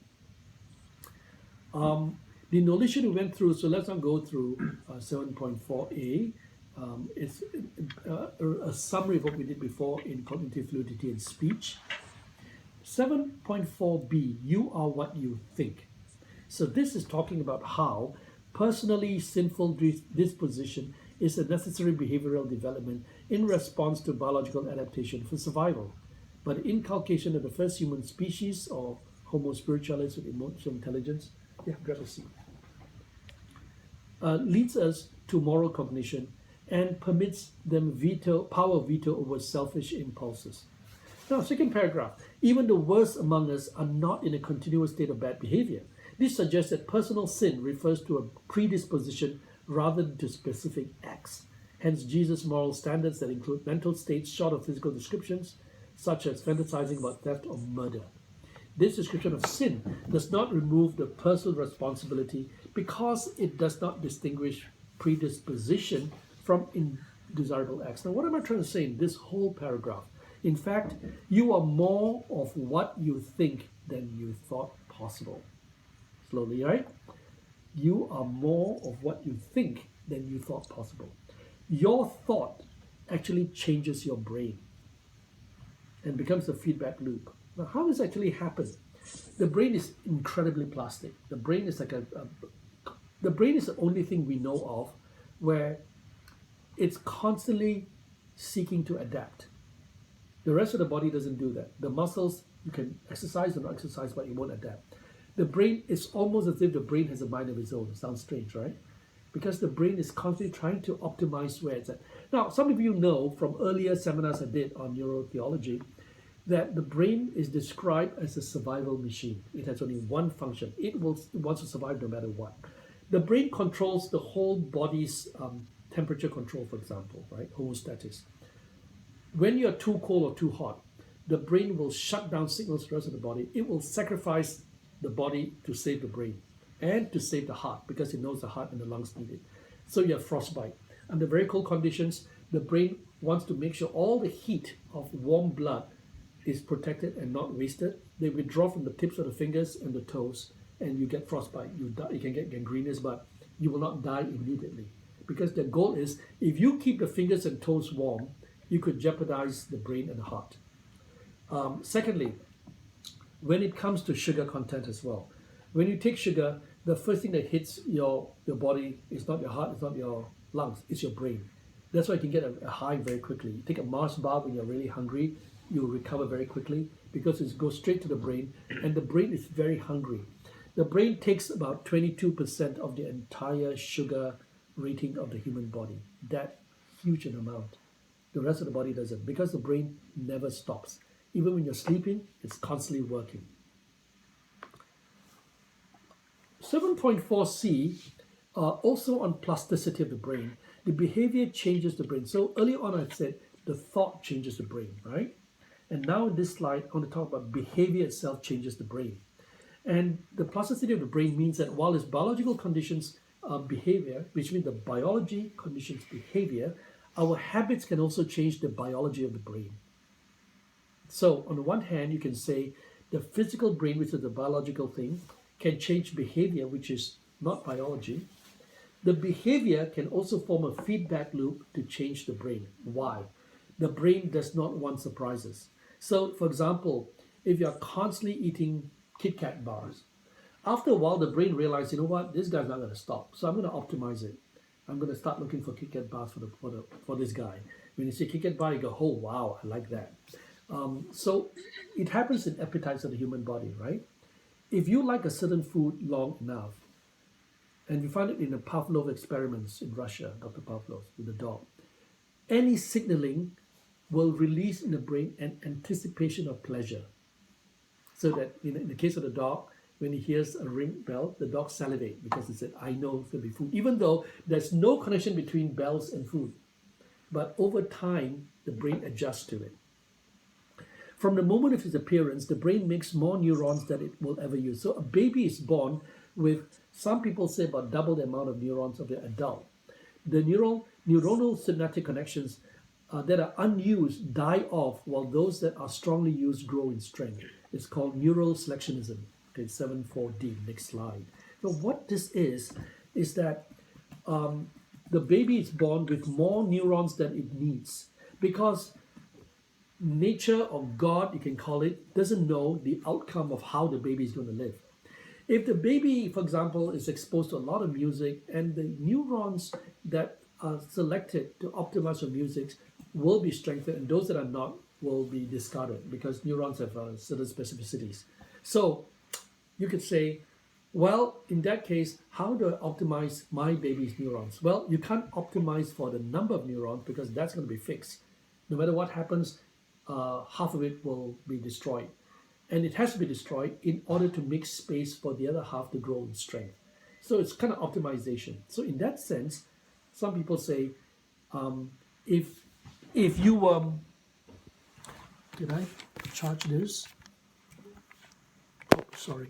The notion we went through, so let's not go through 7.4a. It's a summary of what we did before in cognitive fluidity and speech. 7.4b, you are what you think. So this is talking about how personally sinful disposition is a necessary behavioral development in response to biological adaptation for survival. But the inculcation of the first human species, or Homo spiritualis with emotional intelligence, grab a seat, leads us to moral cognition and permits them power veto over selfish impulses. Now, second paragraph, even the worst among us are not in a continuous state of bad behavior. This suggests that personal sin refers to a predisposition rather than to specific acts. Hence, Jesus' moral standards that include mental states short of physical descriptions, such as fantasizing about theft or murder. This description of sin does not remove the personal responsibility because it does not distinguish predisposition from undesirable acts. Now, what am I trying to say in this whole paragraph? In fact, you are more of what you think than you thought possible. Slowly, right? You are more of what you think than you thought possible. Your thought actually changes your brain and becomes a feedback loop. Now, how does this actually happen? The brain is incredibly plastic. The brain is like the brain is the only thing we know of where it's constantly seeking to adapt. The rest of the body doesn't do that. The muscles, you can exercise or not exercise, but it won't adapt. The brain is almost as if the brain has a mind of its own. It sounds strange, right? Because the brain is constantly trying to optimize where it's at. Now, some of you know from earlier seminars I did on neurotheology that the brain is described as a survival machine. It has only one function. It wants to survive no matter what. The brain controls the whole body's temperature control, for example, right? Homeostasis. When you're too cold or too hot, the brain will shut down signals to the rest of the body. It will sacrifice the body to save the brain and to save the heart because it knows the heart and the lungs need it. So you have frostbite. Under very cold conditions, the brain wants to make sure all the heat of warm blood is protected and not wasted. They withdraw from the tips of the fingers and the toes, and you get frostbite. You can get gangrenous, but you will not die immediately. Because the goal is, if you keep the fingers and toes warm, you could jeopardize the brain and the heart. Secondly, when it comes to sugar content as well, when you take sugar, the first thing that hits your body is not your heart, it's not your lungs, it's your brain. That's why you can get a high very quickly. You take a Mars bar when you're really hungry, you'll recover very quickly because it goes straight to the brain, and the brain is very hungry. The brain takes about 22% of the entire sugar rating of the human body. That huge an amount. The rest of the body doesn't, because the brain never stops. Even when you're sleeping, it's constantly working. 7.4c, also on plasticity of the brain. The behavior changes the brain. So earlier on I said the thought changes the brain, right? And now in this slide, I want to talk about behavior itself changes the brain. And the plasticity of the brain means that while its biological conditions behavior, which means the biology conditions behavior, our habits can also change the biology of the brain. So on the one hand, you can say the physical brain, which is the biological thing, can change behavior, which is not biology. The behavior can also form a feedback loop to change the brain. Why? The brain does not want surprises. So, for example, if you're constantly eating Kit Kat bars, after a while the brain realizes, you know what, this guy's not going to stop, so I'm going to optimize it. I'm going to start looking for Kit Kat bars for this guy. When you see Kit Kat bar, you go, oh wow, I like that. So it happens in appetites of the human body, right? If you like a certain food long enough, and you find it in the Pavlov experiments in Russia, Dr. Pavlov, with the dog, any signaling will release in the brain an anticipation of pleasure. So that in the case of the dog, when he hears a ring bell, the dog salivates because he said, I know it's going to be food, even though there's no connection between bells and food. But over time, the brain adjusts to it. From the moment of its appearance, the brain makes more neurons than it will ever use. So a baby is born with, some people say, about double the amount of neurons of the adult. The neuronal synaptic connections that are unused die off, while those that are strongly used grow in strength. It's called neural selectionism. Okay, 7.4D, next slide. So what this is that the baby is born with more neurons than it needs, because nature or God, you can call it, doesn't know the outcome of how the baby is going to live. If the baby, for example, is exposed to a lot of music, and the neurons that are selected to optimize for music will be strengthened, and those that are not will be discarded, because neurons have certain specificities. So you could say, well, in that case, how do I optimize my baby's neurons? Well, you can't optimize for the number of neurons, because that's going to be fixed. No matter what happens, half of it will be destroyed. And it has to be destroyed in order to make space for the other half to grow in strength. So it's kind of optimization. So in that sense, some people say, if you did I charge this? Oh, sorry.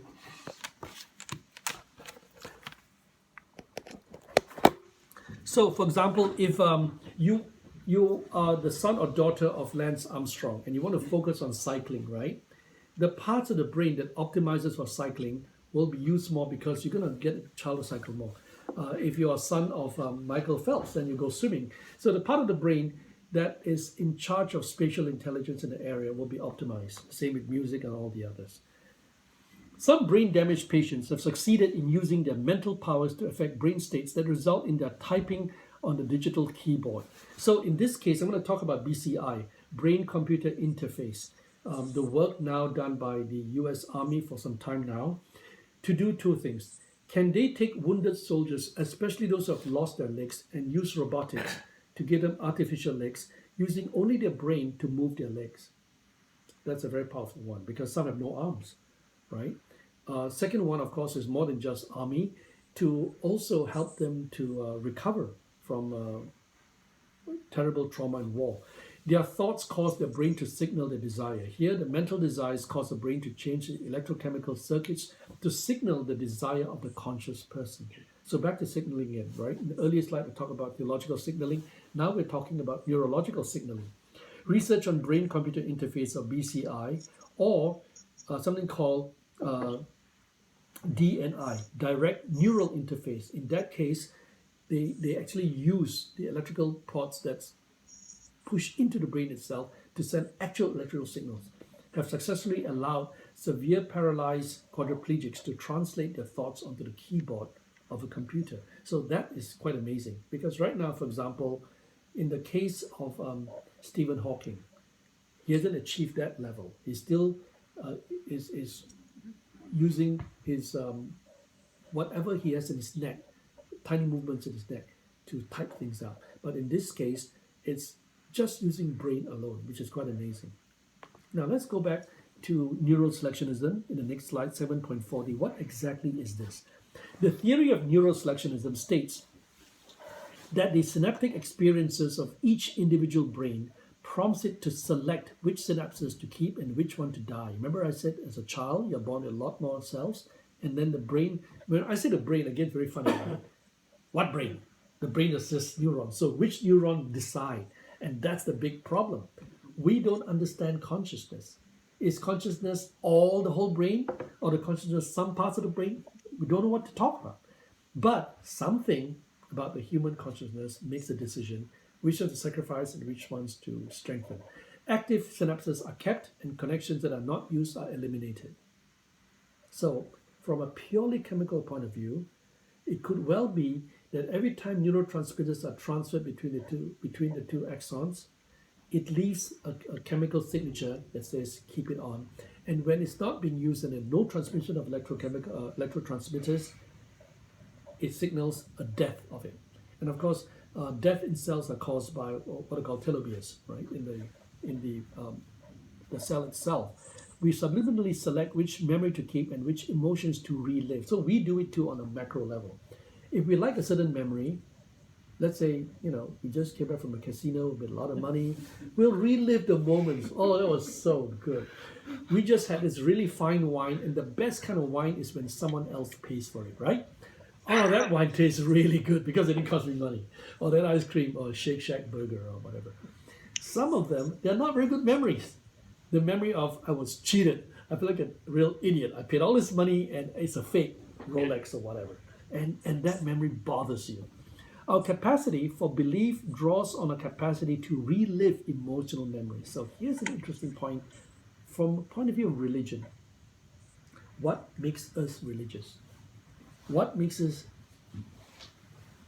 So, for example, if you are the son or daughter of Lance Armstrong, and you want to focus on cycling, right? The parts of the brain that optimizes for cycling will be used more, because you're going to get a child to cycle more. If you are son of Michael Phelps, then you go swimming. So the part of the brain that is in charge of spatial intelligence in the area will be optimized. Same with music and all the others. Some brain damaged patients have succeeded in using their mental powers to affect brain states that result in their typing on the digital keyboard. So in this case, I'm going to talk about BCI, brain-computer interface. The work now done by the US Army for some time now, to do two things. Can they take wounded soldiers, especially those who have lost their legs, and use robotics to give them artificial legs, using only their brain to move their legs? That's a very powerful one, because some have no arms, right? Second one, of course, is more than just army, to also help them to recover from terrible trauma and war. Their thoughts cause their brain to signal their desire. Here, the mental desires cause the brain to change the electrochemical circuits to signal the desire of the conscious person. So back to signaling again, right? In the earlier slide, we talked about theological signaling. Now we're talking about neurological signaling. Research on brain-computer interface, or BCI, or something called DNI, direct neural interface. In that case, they actually use the electrical ports that's pushed into the brain itself to send actual electrical signals, have successfully allowed severe paralyzed quadriplegics to translate their thoughts onto the keyboard of a computer. So that is quite amazing, because right now, for example, in the case of Stephen Hawking, he hasn't achieved that level. He still is using his whatever he has in his neck, tiny movements in his neck, to type things out. But in this case, it's just using brain alone, which is quite amazing. Now let's go back to neural selectionism in the next slide, 7.40. What exactly is this? The theory of neural selectionism states that the synaptic experiences of each individual brain prompts it to select which synapses to keep and which one to die. Remember I said as a child, you're born with a lot more cells, and then the brain, when I say the brain, again, very funny, right? What brain? The brain is just neurons. So which neuron decide? And that's the big problem. We don't understand consciousness. Is consciousness all the whole brain, or the consciousness some parts of the brain? We don't know what to talk about. But something about the human consciousness makes a decision which of the sacrifice and which ones to strengthen. Active synapses are kept, and connections that are not used are eliminated. So from a purely chemical point of view, it could well be that every time neurotransmitters are transferred between the two axons, it leaves a chemical signature that says keep it on. And when it's not being used and there's no transmission of electrotransmitters, it signals a death of it. And of course, death in cells are caused by what are called telomeres, right? In the cell itself, we subliminally select which memory to keep and which emotions to relive. So we do it too on a macro level. If we like a certain memory, Let's say, we just came back from a casino with a lot of money. We'll relive the moments. Oh, that was so good. We just had this really fine wine, and the best kind of wine is when someone else pays for it, right? Oh, that wine tastes really good because it didn't cost me money. Or that ice cream, or Shake Shack burger, or whatever. Some of them, they're not very good memories. The memory of, I was cheated. I feel like a real idiot. I paid all this money and it's a fake Rolex or whatever. And that memory bothers you. Our capacity for belief draws on a capacity to relive emotional memories. So here's an interesting point from a point of view of religion. What makes us religious? What makes us,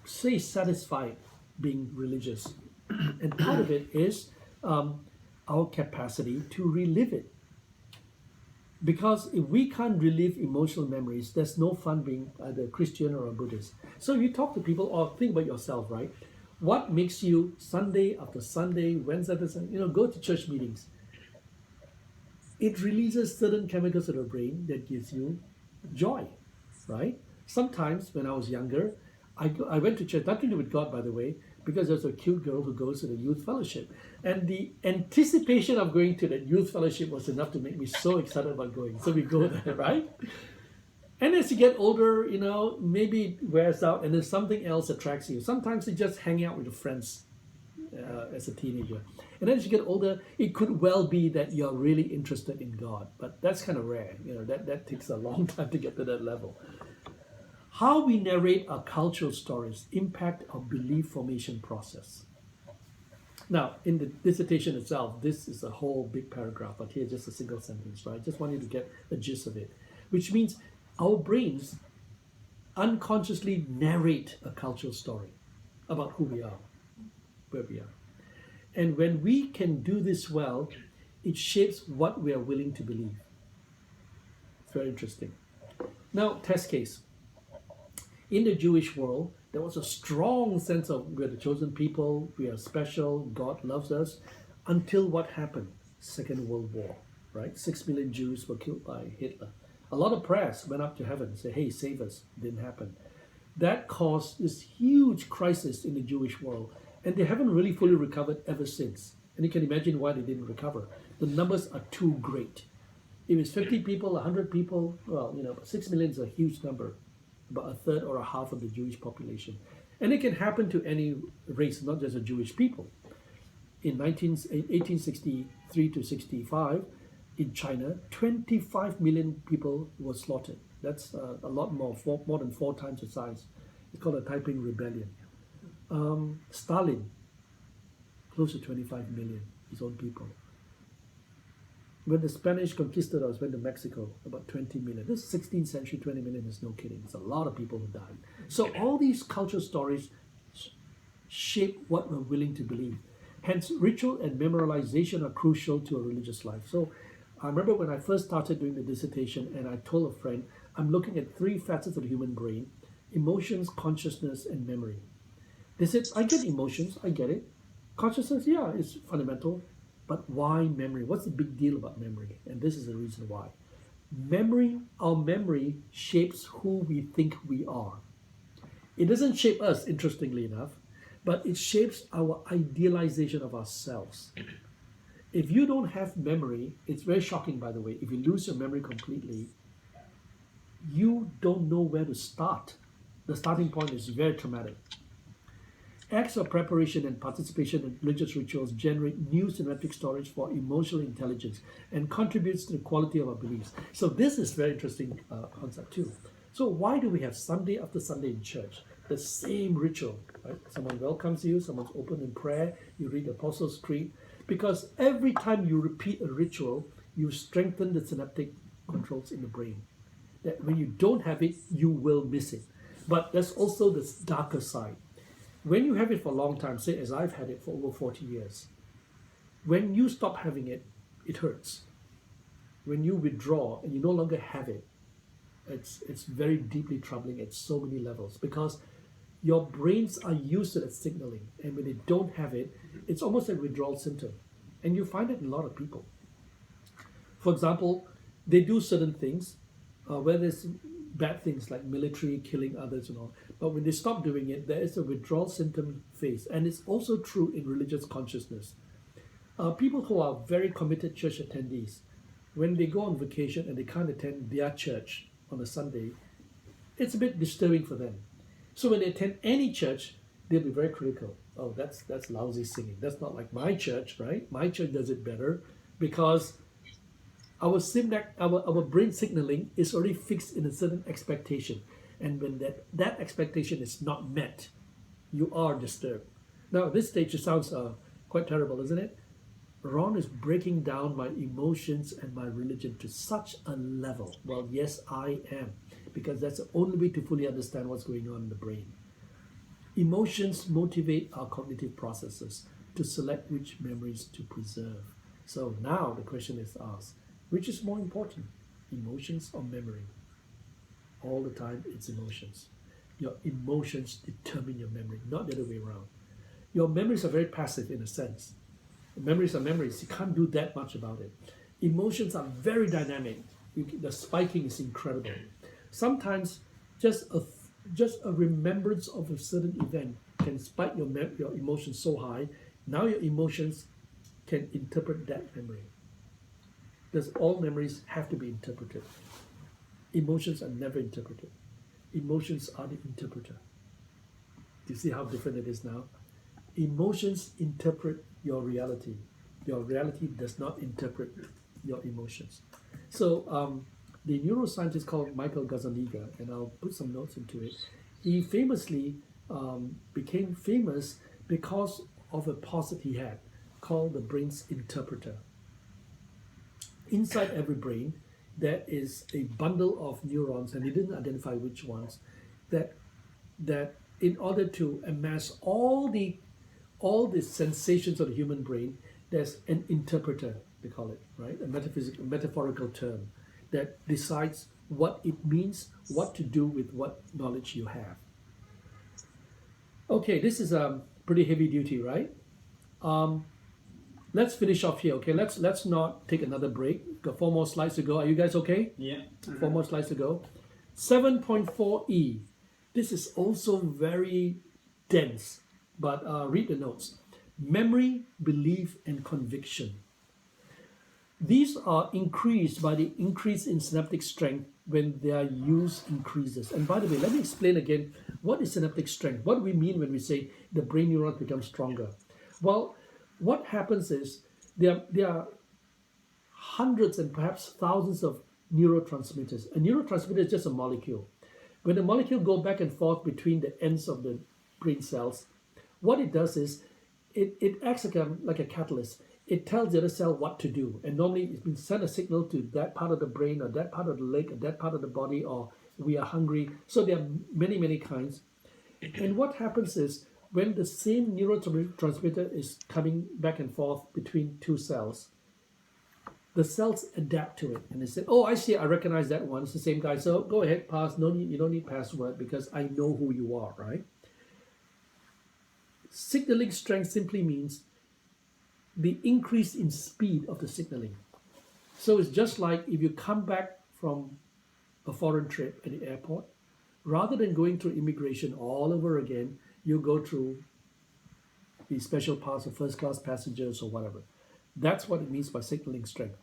say, satisfied being religious? And part of it is our capacity to relive it. Because if we can't relive emotional memories, there's no fun being either a Christian or a Buddhist. So if you talk to people, or think about yourself, right? What makes you Sunday after Sunday, Wednesday after Sunday, go to church meetings? It releases certain chemicals in the brain that gives you joy, right? Sometimes when I was younger, I went to church, nothing to do with God, by the way, because there's a cute girl who goes to the youth fellowship. And the anticipation of going to that youth fellowship was enough to make me so excited about going. So we go there, right? And as you get older, maybe it wears out and then something else attracts you. Sometimes you just hang out with your friends as a teenager. And then as you get older, it could well be that you're really interested in God. But that's kind of rare. That takes a long time to get to that level. How we narrate our cultural stories impact our belief formation process. Now, in the dissertation itself, this is a whole big paragraph, but here's just a single sentence, right? Just want you to get the gist of it, which means our brains unconsciously narrate a cultural story about who we are, where we are. And when we can do this well, it shapes what we are willing to believe. It's very interesting. Now, test case. In the Jewish world, there was a strong sense of we're the chosen people, we are special, God loves us, until what happened? Second World War, right? 6 million Jews were killed by Hitler. A lot of prayers went up to heaven and said, hey, save us. Didn't happen. That caused this huge crisis in the Jewish world, and they haven't really fully recovered ever since. And you can imagine why they didn't recover. The numbers are too great. If it's 50 people, 100 people, 6 million is a huge number. About a third or a half of the Jewish population. And it can happen to any race, not just the Jewish people. In 1863 to 65, in China, 25 million people were slaughtered. That's a lot more than 4 times the size. It's called the Taiping Rebellion. Stalin, close to 25 million, his own people. When the Spanish conquistadors went to Mexico, about 20 million. This 16th century, 20 million is no kidding. It's a lot of people who died. So all these cultural stories shape what we're willing to believe. Hence, ritual and memorialization are crucial to a religious life. So I remember when I first started doing the dissertation and I told a friend, I'm looking at 3 facets of the human brain: emotions, consciousness, and memory. They said, I get emotions, I get it. Consciousness, yeah, it's fundamental. But why memory? What's the big deal about memory? And this is the reason why. Our memory shapes who we think we are. It doesn't shape us, interestingly enough, but it shapes our idealization of ourselves. If you don't have memory, it's very shocking, by the way. If you lose your memory completely, you don't know where to start. The starting point is very traumatic. Acts of preparation and participation in religious rituals generate new synaptic storage for emotional intelligence and contributes to the quality of our beliefs. So this is very interesting concept too. So why do we have Sunday after Sunday in church? The same ritual, right? Someone welcomes you, someone's open in prayer, you read the Apostles' Creed. Because every time you repeat a ritual, you strengthen the synaptic controls in the brain. That when you don't have it, you will miss it. But there's also this darker side. When you have it for a long time, say as I've had it for over 40 years, when you stop having it, it hurts. When you withdraw and you no longer have it, it's very deeply troubling at so many levels, because your brains are used to that signaling, and when they don't have it, it's almost a withdrawal symptom. And you find it in a lot of people. For example, they do certain things, whether it's bad things like military, killing others and all. But when they stop doing it, there is a withdrawal symptom phase. And it's also true in religious consciousness. People who are very committed church attendees, when they go on vacation and they can't attend their church on a Sunday, it's a bit disturbing for them. So when they attend any church, they'll be very critical. Oh, that's lousy singing. That's not like my church, right? My church does it better because our brain signaling is already fixed in a certain expectation. And when that expectation is not met, you are disturbed. Now, at this stage, it sounds quite terrible, isn't it? Ron is breaking down my emotions and my religion to such a level. Well, yes, I am, because that's the only way to fully understand what's going on in the brain. Emotions motivate our cognitive processes to select which memories to preserve. So now the question is asked, which is more important, emotions or memory? All the time, it's emotions. Your emotions determine your memory, not the other way around. Your memories are very passive in a sense. Memories are memories. You can't do that much about it. Emotions are very dynamic. The spiking is incredible. Sometimes just a remembrance of a certain event can spike your emotions so high. Now your emotions can interpret that memory. Because all memories have to be interpreted. Emotions are never interpreted. Emotions are the interpreter. Do you see how different it is now? Emotions interpret your reality. Your reality does not interpret your emotions. So the neuroscientist called Michael Gazzaniga, and I'll put some notes into it, he famously became famous because of a posit he had called the brain's interpreter. Inside every brain, there is a bundle of neurons, and he didn't identify which ones, that in order to amass all the sensations of the human brain, there's an interpreter, they call it, right? A metaphorical term that decides what it means, what to do with what knowledge you have. Okay, this is pretty heavy duty, right? Let's finish off here, okay? Let's not take another break. Got 4 more slides to go. Are you guys okay? Yeah. 4 more slides to go. 7.4e. This is also very dense, but read the notes. Memory, belief, and conviction. These are increased by the increase in synaptic strength when their use increases. And by the way, let me explain again, what is synaptic strength? What do we mean when we say the brain neurons become stronger? Well, what happens is there are hundreds and perhaps thousands of neurotransmitters. A neurotransmitter is just a molecule. When the molecule go back and forth between the ends of the brain cells, what it does is it acts like a catalyst. It tells the other cell what to do. And normally it will send a signal to that part of the brain or that part of the leg or that part of the body, or we are hungry. So there are many, many kinds. And what happens is when the same neurotransmitter is coming back and forth between two cells, the cells adapt to it. And they say, oh, I see, I recognize that one. It's the same guy. So go ahead, pass. No need, you don't need password because I know who you are, right? Signaling strength simply means the increase in speed of the signaling. So it's just like if you come back from a foreign trip at the airport, rather than going through immigration all over again, you go through the special pass of first class passengers or whatever. That's what it means by signaling strength.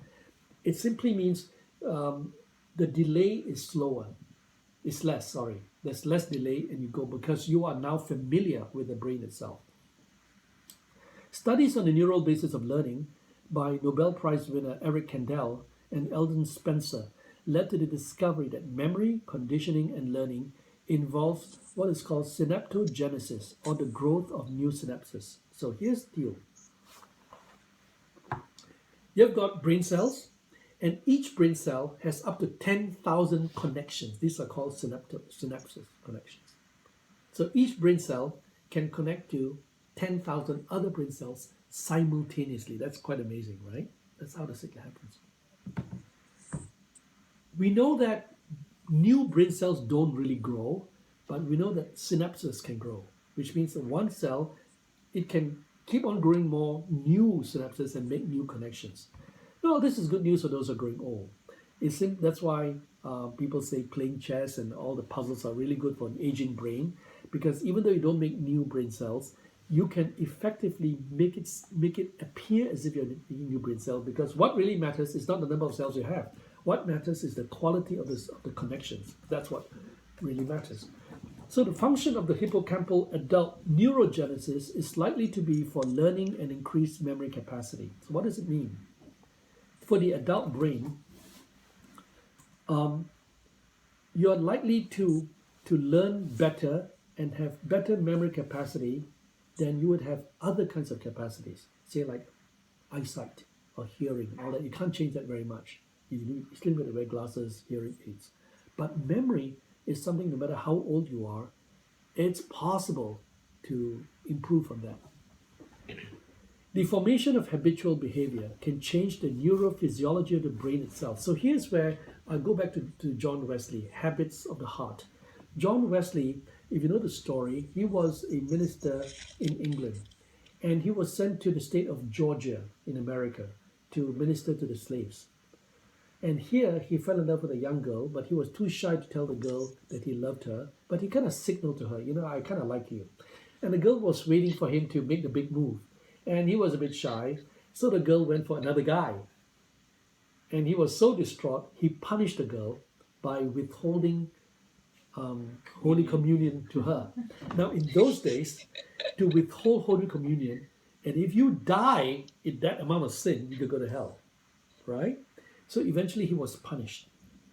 It simply means the delay is slower. It's less, sorry. There's less delay and you go because you are now familiar with the brain itself. Studies on the neural basis of learning by Nobel Prize winner Eric Kandel and Eldon Spencer led to the discovery that memory, conditioning, and learning involves what is called synaptogenesis, or the growth of new synapses. So here's the deal. You've got brain cells, and each brain cell has up to 10,000 connections. These are called synapses connections. So each brain cell can connect to 10,000 other brain cells simultaneously. That's quite amazing, right? That's how the signal happens. We know that new brain cells don't really grow, but we know that synapses can grow, which means that one cell, it can keep on growing more new synapses and make new connections. Now, this is good news for those who are growing old. That's why people say playing chess and all the puzzles are really good for an aging brain, because even though you don't make new brain cells, you can effectively make it appear as if you're making new brain cells. Because what really matters is not the number of cells you have. What matters is the quality of the connections. That's what really matters. So the function of the hippocampal adult neurogenesis is likely to be for learning and increased memory capacity. So what does it mean? For the adult brain, you are likely to learn better and have better memory capacity than you would have other kinds of capacities, say like eyesight or hearing, all that. You can't change that very much. You still got to wear glasses, hearing aids. But memory is something, no matter how old you are, it's possible to improve on that. The formation of habitual behavior can change the neurophysiology of the brain itself. So here's where I go back to John Wesley, habits of the heart. John Wesley, if you know the story, he was a minister in England, and he was sent to the state of Georgia in America to minister to the slaves. And here he fell in love with a young girl, but he was too shy to tell the girl that he loved her. But he kind of signaled to her, I kind of like you. And the girl was waiting for him to make the big move. And he was a bit shy, so the girl went for another guy. And he was so distraught, he punished the girl by withholding Holy Communion to her. Now, in those days, to withhold Holy Communion, and if you die in that amount of sin, you could go to hell, right? So eventually he was punished,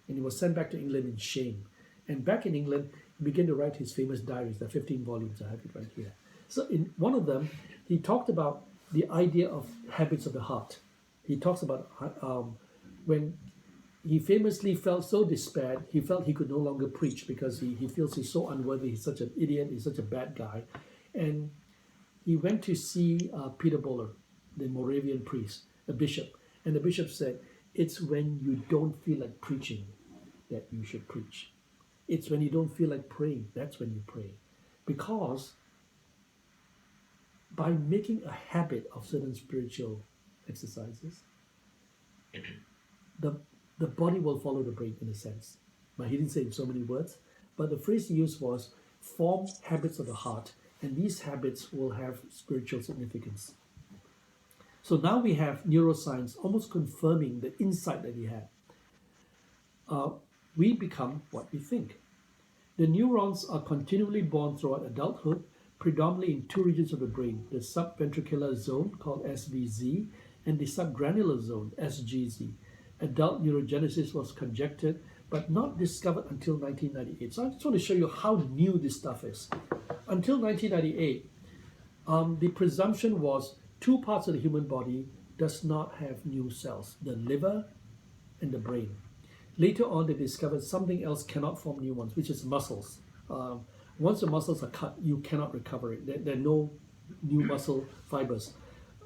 and he was sent back to England in shame. And back in England, he began to write his famous diaries, the 15 volumes. I have it right here. So in one of them, he talked about the idea of habits of the heart. He talks about when he famously felt so despaired, he felt he could no longer preach because he feels he's so unworthy, he's such an idiot, he's such a bad guy. And he went to see Peter Böhler, the Moravian priest, a bishop. And the bishop said, it's when you don't feel like preaching that you should preach. It's when you don't feel like praying, that's when you pray. Because by making a habit of certain spiritual exercises, the body will follow the brain in a sense. But he didn't say it in so many words, but the phrase he used was form habits of the heart, and these habits will have spiritual significance. So now we have neuroscience almost confirming the insight that he had. We become what we think. The neurons are continually born throughout adulthood, predominantly in two regions of the brain, the subventricular zone called SVZ and the subgranular zone, SGZ. Adult neurogenesis was conjectured but not discovered until 1998. So I just want to show you how new this stuff is. Until 1998, the presumption was two parts of the human body does not have new cells, the liver and the brain. Later on, they discovered something else cannot form new ones, which is muscles. Once the muscles are cut, you cannot recover it. There are no new muscle fibers.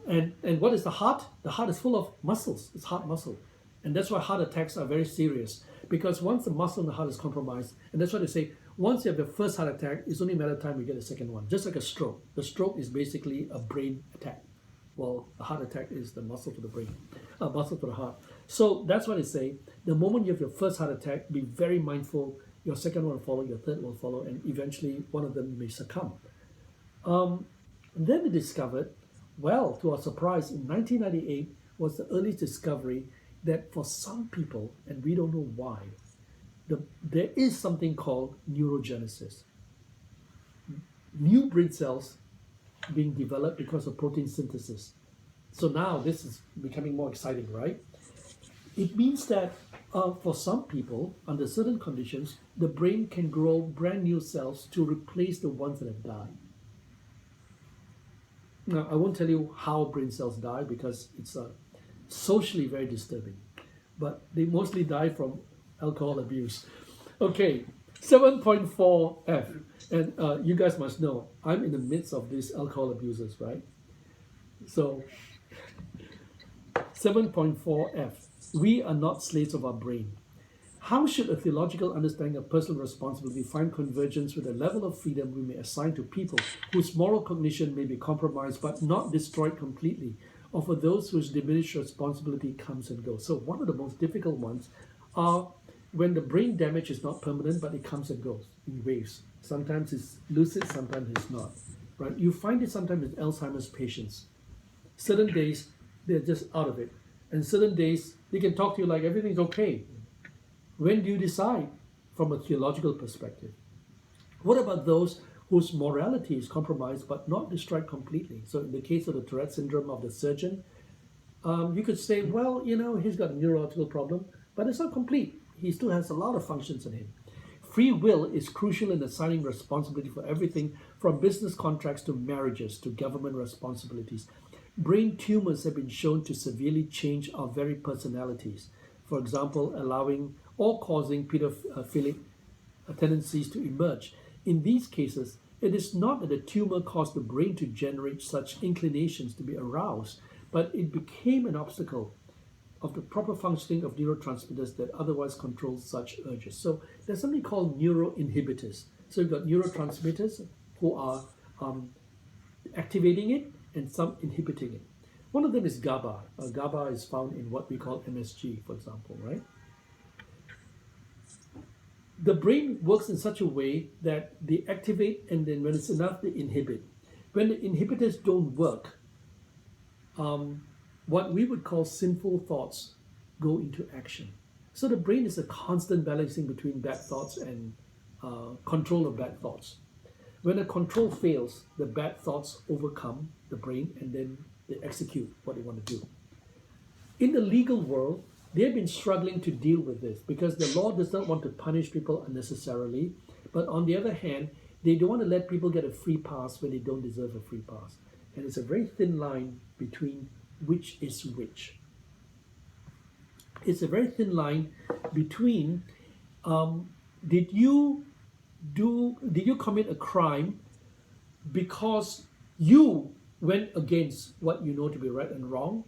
And what is the heart? The heart is full of muscles. It's heart muscle. And that's why heart attacks are very serious. Because once the muscle in the heart is compromised, and that's why they say, once you have the first heart attack, it's only a matter of time you get a second one. Just like a stroke. The stroke is basically a brain attack. Well, a heart attack is the muscle to the brain, muscle to the heart. So that's why they say, the moment you have your first heart attack, be very mindful. Your second one will follow, your third will follow, and eventually one of them may succumb. And then they discovered, well, to our surprise, in 1998 was the earliest discovery that for some people, and we don't know why, there is something called neurogenesis. New brain cells being developed because of protein synthesis. So now this is becoming more exciting, right? It means that for some people, under certain conditions, the brain can grow brand new cells to replace the ones that have died. Now, I won't tell you how brain cells die because it's socially very disturbing, but they mostly die from alcohol abuse. Okay, 7.4F, and you guys must know, I'm in the midst of these alcohol abusers, right? So, 7.4F, we are not slaves of our brain. How should a theological understanding of personal responsibility find convergence with the level of freedom we may assign to people whose moral cognition may be compromised but not destroyed completely, or for those whose diminished responsibility comes and goes? So one of the most difficult ones are when the brain damage is not permanent, but it comes and goes in waves. Sometimes it's lucid, sometimes it's not. Right? You find it sometimes with Alzheimer's patients. Certain days they're just out of it, and certain days they can talk to you like everything's okay. When do you decide from a theological perspective? What about those whose morality is compromised but not destroyed completely? So in the case of the Tourette syndrome of the surgeon, you could say, well, he's got a neurological problem, but it's not complete. He still has a lot of functions in him. Free will is crucial in assigning responsibility for everything from business contracts to marriages to government responsibilities. Brain tumors have been shown to severely change our very personalities. For example, allowing or causing pedophilic tendencies to emerge. In these cases, it is not that the tumor caused the brain to generate such inclinations to be aroused, but it became an obstacle of the proper functioning of neurotransmitters that otherwise control such urges. So there's something called neuroinhibitors. So you've got neurotransmitters who are activating it and some inhibiting it. One of them is GABA. GABA is found in what we call MSG, for example, right? The brain works in such a way that they activate, and then when it's enough, they inhibit. When the inhibitors don't work, what we would call sinful thoughts go into action. So the brain is a constant balancing between bad thoughts and control of bad thoughts. When a control fails, the bad thoughts overcome the brain and then they execute what they want to do. In the legal world, they've been struggling to deal with this because the law does not want to punish people unnecessarily, but on the other hand, they don't want to let people get a free pass when they don't deserve a free pass. And it's a very thin line between which is which. It's a very thin line between did you commit a crime because you went against what you know to be right and wrong,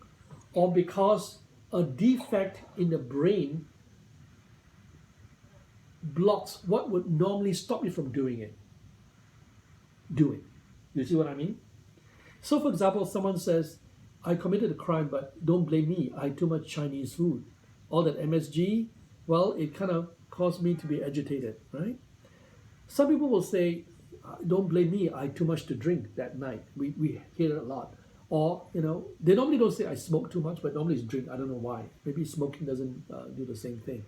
or because a defect in the brain blocks what would normally stop you from doing it. Do it. You see what I mean? So for example, someone says, I committed a crime, but don't blame me. I ate too much Chinese food. All that MSG, well, it kind of caused me to be agitated, right? Some people will say, don't blame me. I ate too much to drink that night. We hear it a lot. Or, they normally don't say I smoke too much, but normally it's drink. I don't know why. Maybe smoking doesn't do the same thing.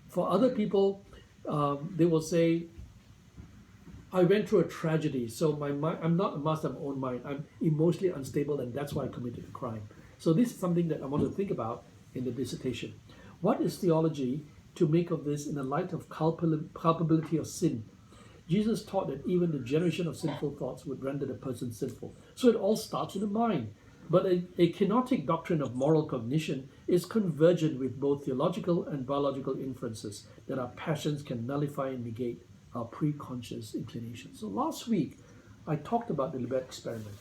For other people, they will say, I went through a tragedy, so my mind, I'm not a master of my own mind. I'm emotionally unstable, and that's why I committed a crime. So this is something that I want to think about in the dissertation. What is theology to make of this in the light of culpability of sin? Jesus taught that even the generation of sinful thoughts would render the person sinful. So it all starts in the mind. But a kenotic doctrine of moral cognition is convergent with both theological and biological inferences that our passions can nullify and negate our pre-conscious inclinations. So last week, I talked about the Libet experiment.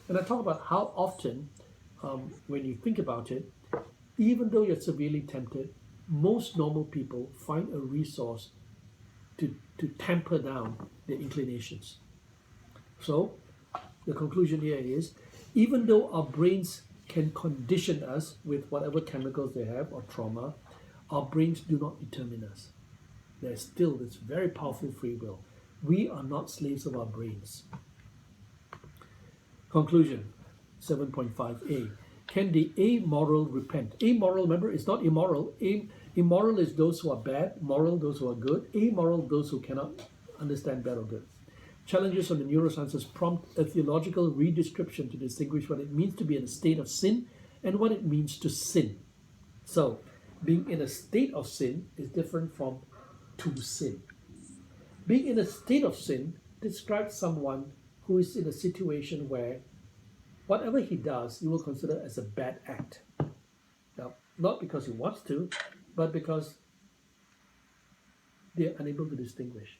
And I talked about how often, when you think about it, even though you're severely tempted, most normal people find a resource to tamper down their inclinations. So the conclusion here is, even though our brains can condition us with whatever chemicals they have or trauma, our brains do not determine us. There's still this very powerful free will. We are not slaves of our brains. Conclusion, 7.5a. Can the amoral repent? Amoral, remember, it's not immoral. Immoral is those who are bad, moral, those who are good, amoral, those who cannot understand bad or good. Challenges on the neurosciences prompt a theological redescription to distinguish what it means to be in a state of sin and what it means to sin. So, being in a state of sin is different from to sin. Being in a state of sin describes someone who is in a situation where whatever he does, you will consider as a bad act. Now, not because he wants to, but because they are unable to distinguish.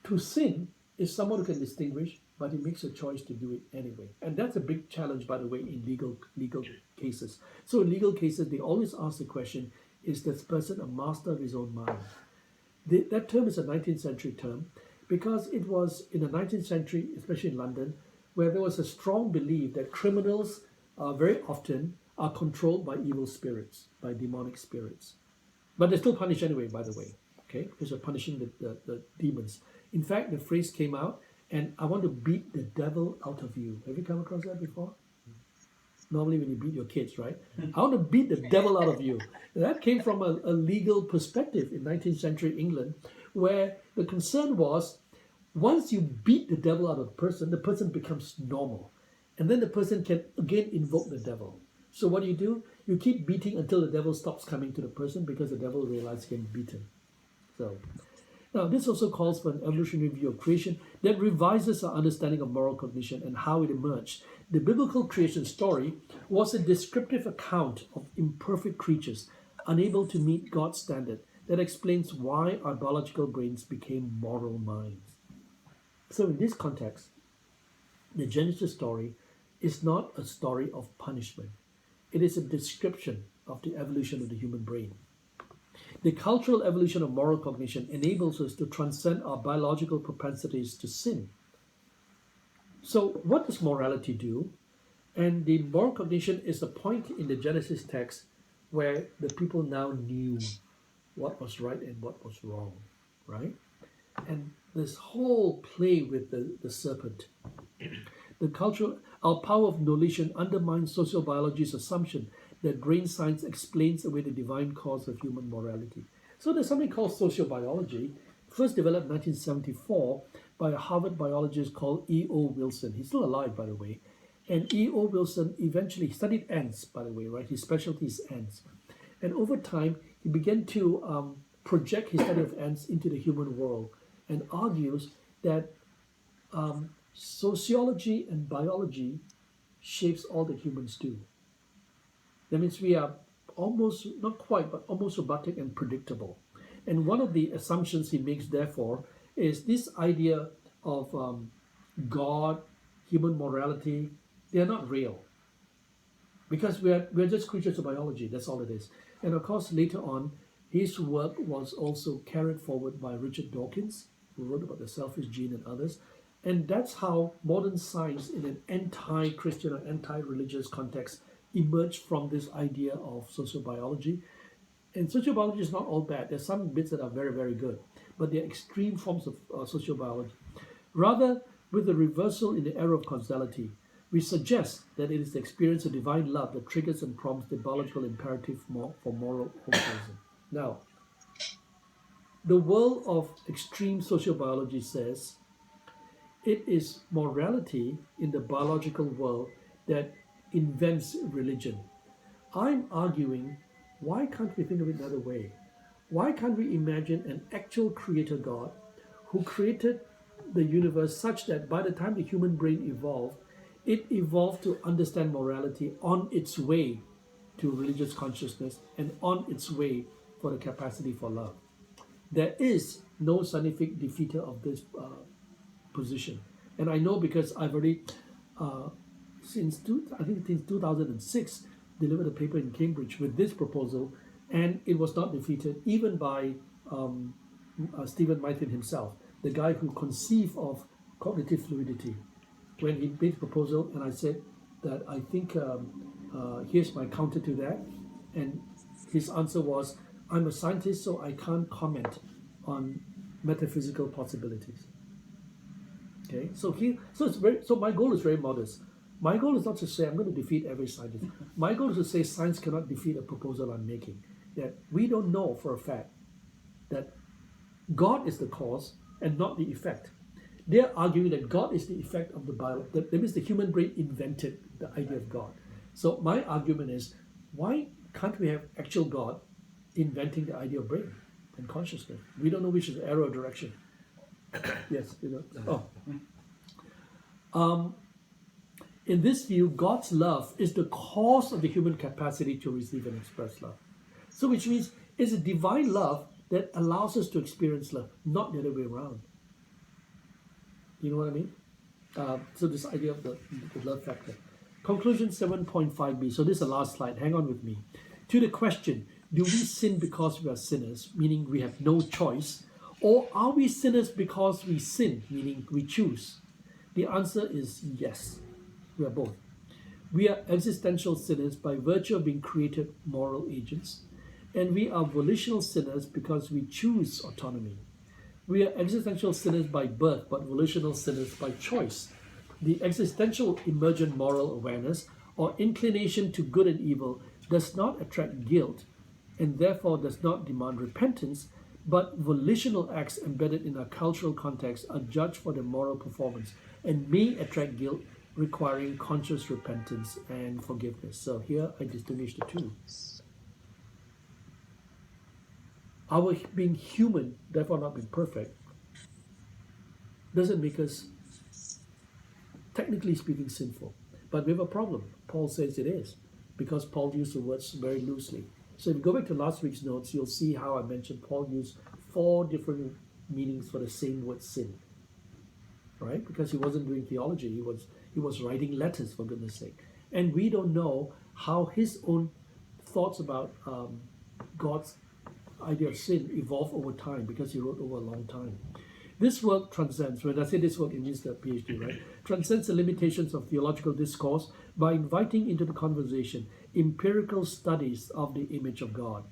To sin is someone who can distinguish, but he makes a choice to do it anyway. And that's a big challenge, by the way, in legal cases. So in legal cases, they always ask the question, is this person a master of his own mind? That term is a 19th century term because it was in the 19th century, especially in London, where there was a strong belief that criminals very often are controlled by evil spirits, by demonic spirits. But they're still punished anyway, by the way, okay? Because they're punishing the demons. In fact, the phrase came out, and I want to beat the devil out of you. Have you come across that before? Normally when you beat your kids, right? I want to beat the devil out of you. And that came from a legal perspective in 19th century England, where the concern was, once you beat the devil out of the person becomes normal. And then the person can again invoke the devil. So what do? You keep beating until the devil stops coming to the person, because the devil realizes he can be beaten. So now this also calls for an evolutionary view of creation that revises our understanding of moral cognition and how it emerged. The biblical creation story was a descriptive account of imperfect creatures unable to meet God's standard that explains why our biological brains became moral minds. So in this context, the Genesis story is not a story of punishment. It is a description of the evolution of the human brain. The cultural evolution of moral cognition enables us to transcend our biological propensities to sin. So what does morality do? And the moral cognition is the point in the Genesis text where the people now knew what was right and what was wrong, right? And this whole play with the serpent. Our power of volition undermines sociobiology's assumption that brain science explains away the divine cause of human morality. So there's something called sociobiology, first developed in 1974 by a Harvard biologist called E.O. Wilson. He's still alive, by the way. And E.O. Wilson eventually studied ants, by the way, right? His specialty is ants. And over time, he began to project his study of ants into the human world and argues that sociology and biology shapes all that humans do. That means we are almost, not quite, but almost robotic and predictable. And one of the assumptions he makes, therefore, is this idea of God, human morality. They are not real. Because we're just creatures of biology, that's all it is. And of course, later on, his work was also carried forward by Richard Dawkins, who wrote about the selfish gene and others. And that's how modern science, in an anti-Christian or anti-religious context, emerged from this idea of sociobiology. And sociobiology is not all bad. There's some bits that are very, very good, but they're extreme forms of sociobiology. Rather, with the reversal in the era of causality, we suggest that it is the experience of divine love that triggers and prompts the biological imperative for moral altruism. Now, the world of extreme sociobiology says it is morality in the biological world that invents religion. I'm arguing, why can't we think of it another way? Why can't we imagine an actual creator God who created the universe such that by the time the human brain evolved, it evolved to understand morality on its way to religious consciousness and on its way for the capacity for love. There is no scientific defeater of this position. And I know because I've already, since 2006, delivered a paper in Cambridge with this proposal, and it was not defeated even by Stephen Mythin himself, the guy who conceived of cognitive fluidity. When he made the proposal, and I said that I think here's my counter to that, and his answer was, I'm a scientist, so I can't comment on metaphysical possibilities. Okay, so my goal is very modest. My goal is not to say I'm going to defeat every scientist. My goal is to say science cannot defeat a proposal I'm making. That we don't know for a fact that God is the cause and not the effect. They're arguing that God is the effect of the biology. That means the human brain invented the idea of God. So my argument is, why can't we have actual God inventing the idea of brain and consciousness? We don't know which is the arrow direction. Yes, you know. Oh. In this view, God's love is the cause of the human capacity to receive and express love. So which means it's a divine love that allows us to experience love, not the other way around. You know what I mean? So this idea of the love factor. Conclusion 7.5b. So this is the last slide. Hang on with me. To the question, do we sin because we are sinners, meaning we have no choice? Or are we sinners because we sin, meaning we choose? The answer is yes. We are both. We are existential sinners by virtue of being created moral agents, and we are volitional sinners because we choose autonomy. We are existential sinners by birth, but volitional sinners by choice. The existential emergent moral awareness or inclination to good and evil does not attract guilt and therefore does not demand repentance, but volitional acts embedded in our cultural context are judged for their moral performance and may attract guilt, requiring conscious repentance and forgiveness. So here I distinguish the two. Our being human, therefore not being perfect, doesn't make us, technically speaking, sinful. But we have a problem. Paul says it is, because Paul used the words very loosely. So if you go back to last week's notes, you'll see how I mentioned Paul used 4 different meanings for the same word sin. Right? Because he wasn't doing theology, he was writing letters, for goodness sake. And we don't know how his own thoughts about God's idea of sin evolved over time, because he wrote over a long time. This work transcends, when I say this work, it means the PhD, right? Transcends the limitations of theological discourse by inviting into the conversation empirical studies of the image of God.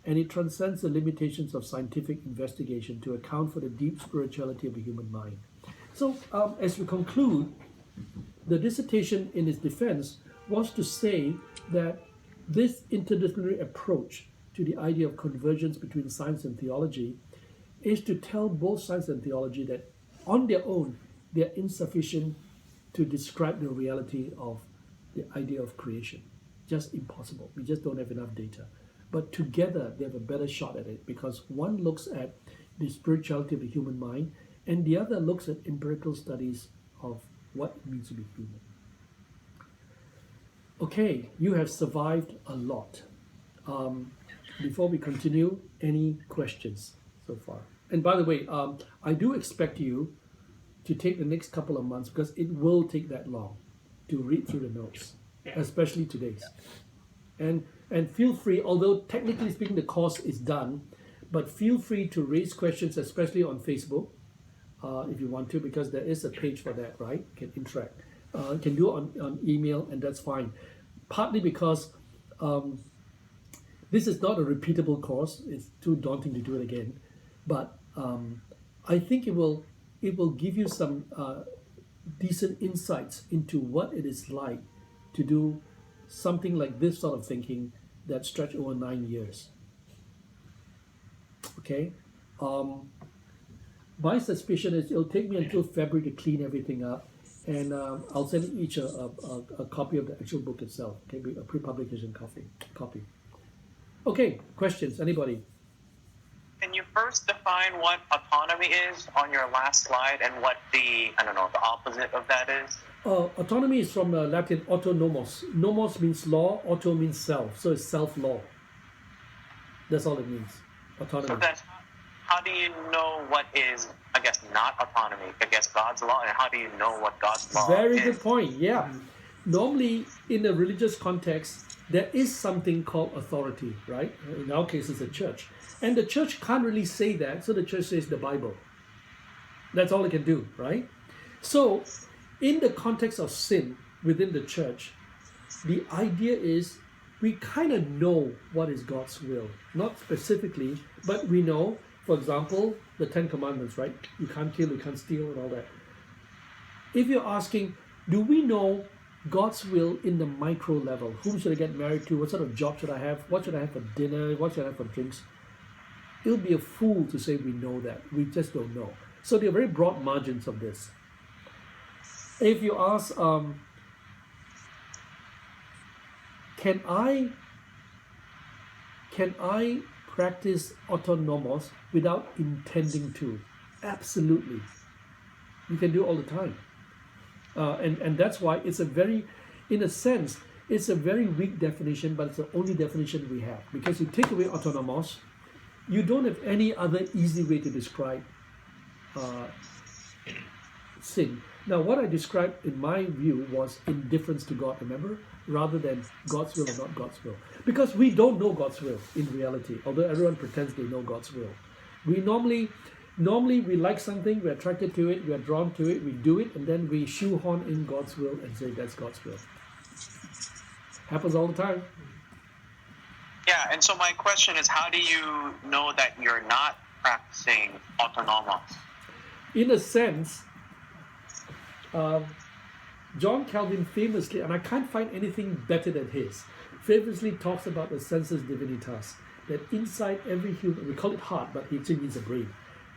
And it transcends the limitations of scientific investigation to account for the deep spirituality of the human mind. So, as we conclude, the dissertation in its defense was to say that this interdisciplinary approach to the idea of convergence between science and theology is to tell both science and theology that on their own they are insufficient to describe the reality of the idea of creation. Just impossible. We just don't have enough data. But together they have a better shot at it, because one looks at the spirituality of the human mind and the other looks at empirical studies of what it means to be human. Okay, you have survived a lot. Before we continue, any questions so far? And by the way, I do expect you to take the next couple of months, because it will take that long to read through the notes, especially today's. And feel free, although technically speaking the course is done, but feel free to raise questions, especially on Facebook, if you want to, because there is a page for that, right? You can interact. You can do it on email, and that's fine. Partly because this is not a repeatable course. It's too daunting to do it again. But I think it will give you some decent insights into what it is like to do something like this sort of thinking that stretch over 9 years. Okay? My suspicion is it'll take me until February to clean everything up, and I'll send each a copy of the actual book itself. Okay, a pre-publication copy. Okay, questions? Anybody? Can you first define what autonomy is on your last slide, and what the opposite of that is? Autonomy is from Latin autonomos. Nomos means law, auto means self. So it's self-law. That's all it means. Autonomy. So then, how do you know what is, I guess, not autonomy, I guess, God's law, and how do you know what God's law is? Very good point, yeah. Normally, in a religious context, there is something called authority, right? In our case, it's a church. And the church can't really say that, so the church says the Bible. That's all it can do, right? So, in the context of sin within the church, the idea is we kind of know what is God's will. Not specifically, but we know, for example, the 10 Commandments, right? You can't kill, you can't steal, and all that. If you're asking, do we know God's will in the micro level? Whom should I get married to? What sort of job should I have? What should I have for dinner? What should I have for drinks? It'll be a fool to say we know that. We just don't know. So there are very broad margins of this. If you ask, can I practice autonomos without intending to? Absolutely. You can do it all the time. And that's why it's a very, in a sense, it's a very weak definition, but it's the only definition we have. Because you take away autonomos, you don't have any other easy way to describe sin. Now, what I described in my view was indifference to God, remember? Rather than God's will or not God's will. Because we don't know God's will in reality, although everyone pretends they know God's will. We normally we like something, we're attracted to it, we're drawn to it, we do it, and then we shoehorn in God's will and say that's God's will. Happens all the time. Yeah, and so my question is, how do you know that you're not practicing autonomos? In a sense, John Calvin famously, and I can't find anything better than his, famously talks about the sensus divinitas, that inside every human, we call it heart, but he actually means a brain.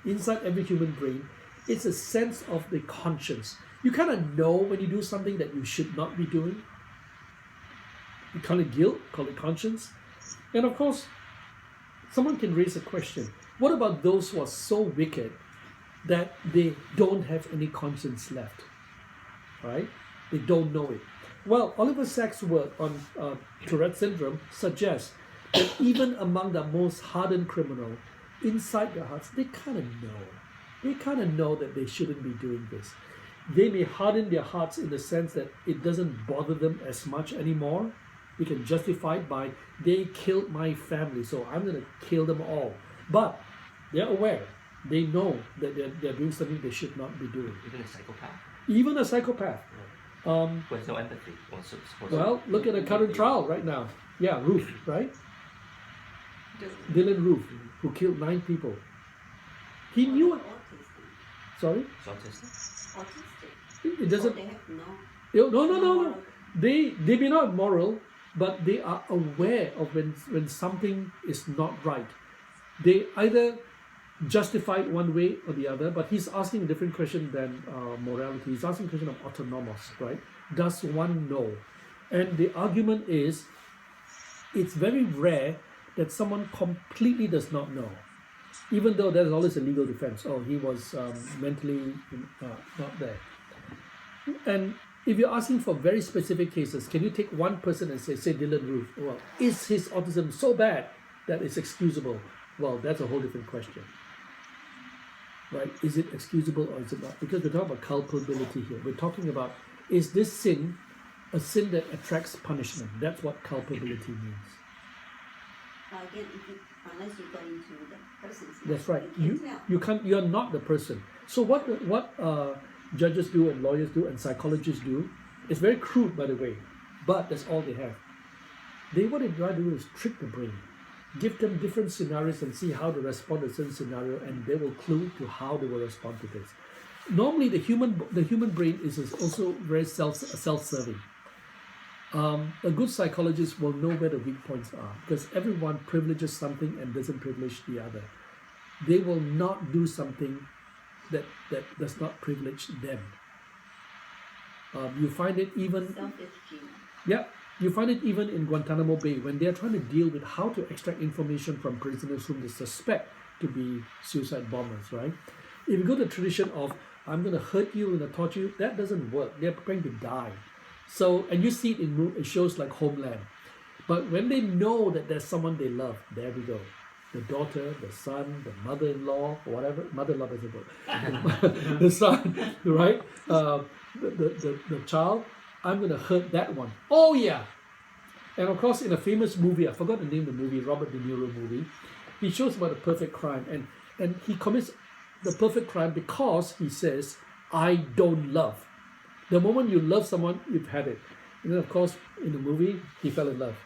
Inside every human brain, it's a sense of the conscience. You kind of know when you do something that you should not be doing. You call it guilt, call it conscience. And of course, someone can raise a question. What about those who are so wicked that they don't have any conscience left? Right? They don't know it. Well, Oliver Sacks' work on Tourette syndrome suggests that even among the most hardened criminal, inside their hearts, they kind of know. They kind of know that they shouldn't be doing this. They may harden their hearts in the sense that it doesn't bother them as much anymore. We can justify it by, they killed my family, so I'm going to kill them all. But they're aware. They know that they're doing something they should not be doing. Even a psychopath. Even a psychopath. With no empathy. Well, look at the current trial right now. Yeah, Roof, right? Dylan Roof, who killed 9 people. He knew it. Sorry? It doesn't. No. They may not moral, but they are aware of when something is not right. They either justify it one way or the other, but he's asking a different question than morality. He's asking a question of autonomos, right? Does one know? And the argument is, it's very rare that someone completely does not know, even though there's always a legal defense. Oh, he was mentally not there. And if you're asking for very specific cases, can you take one person and say Dylan Roof, well, is his autism so bad that it's excusable? Well, that's a whole different question. Right? Is it excusable or is it not? Because we're talking about culpability here. We're talking about, is this sin a sin that attracts punishment? That's what culpability means. Again, unless you go into the person's life, that's right. you You you're not the person. So what judges do and lawyers do and psychologists do, it's very crude, by the way, but that's all they have. What they try to do is trick the brain. Give them different scenarios and see how they respond to a certain scenario, and they will clue to how they will respond to this. Normally, the human brain is also very self-serving. A good psychologist will know where the weak points are, because everyone privileges something and doesn't privilege the other. They will not do something that does not privilege them. You find it even. Yeah. You find it even in Guantanamo Bay when they're trying to deal with how to extract information from prisoners whom they suspect to be suicide bombers, right? If you go to the tradition of, I'm going to hurt you, I'm going to torture you, that doesn't work. They're preparing to die. So, and you see it in shows like Homeland. But when they know that there's someone they love, there we go. The daughter, the son, the mother-in-law, or whatever. Mother-in-law doesn't work. The son, right? The child. I'm going to hurt that one. Oh, yeah. And of course, in a famous movie, I forgot the name of the movie, Robert De Niro movie, he shows about a perfect crime. And he commits the perfect crime because he says, I don't love. The moment you love someone, you've had it. And then, of course, in the movie, he fell in love.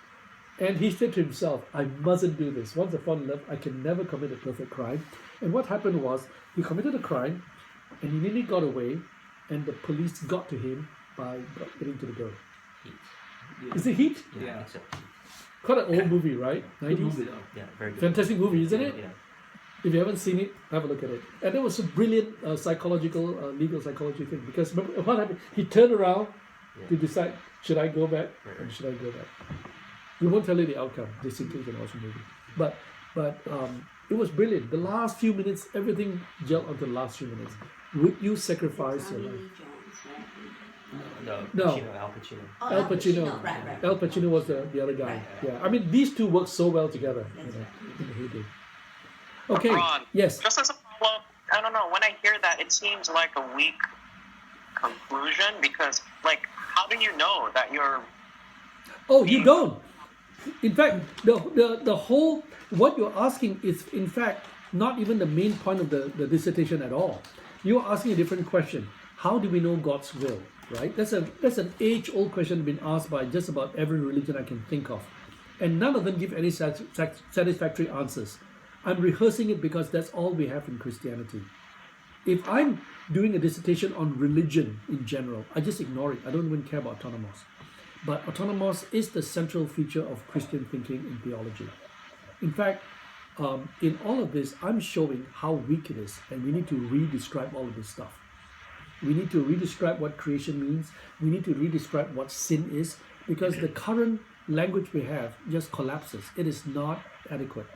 And he said to himself, I mustn't do this. Once I fall in love, I can never commit a perfect crime. And what happened was, he committed a crime, and he nearly got away, and the police got to him by getting to the girl. Heat. Yeah. Is it Heat? Yeah, I think so. Quite an old movie, right? 90s? Movie, though. Yeah, very good. Fantastic movie, isn't it? Yeah. If you haven't seen it, have a look at it. And it was a brilliant psychological, legal psychology thing. Because remember what happened? He turned around to decide, should I go back or should I go back? We won't tell you the outcome, just in case you watch the movie. But it was brilliant. The last few minutes, everything gelled onto the last few minutes. Would you sacrifice your life? No. Al Pacino. Oh, Al Pacino. Right. Al Pacino was the other guy. Right. Yeah. I mean, these two work so well together. In the heyday. Okay. Ron, Yes. just as a follow-up, I don't know, when I hear that, it seems like a weak conclusion because, like, how do you know that you're... Oh, you don't. In fact, the whole, what you're asking is, in fact, not even the main point of the dissertation at all. You're asking a different question. How do we know God's will? right? That's an age-old question been asked by just about every religion I can think of, and none of them give any satisfactory answers. I'm rehearsing it because that's all we have in Christianity. If I'm doing a dissertation on religion in general, I just ignore it. I don't even care about autonomos. But autonomos is the central feature of Christian thinking in theology. In fact, in all of this, I'm showing how weak it is, and we need to re-describe all of this stuff. We need to re-describe what creation means. We need to re-describe what sin is, because the current language we have just collapses. It is not adequate.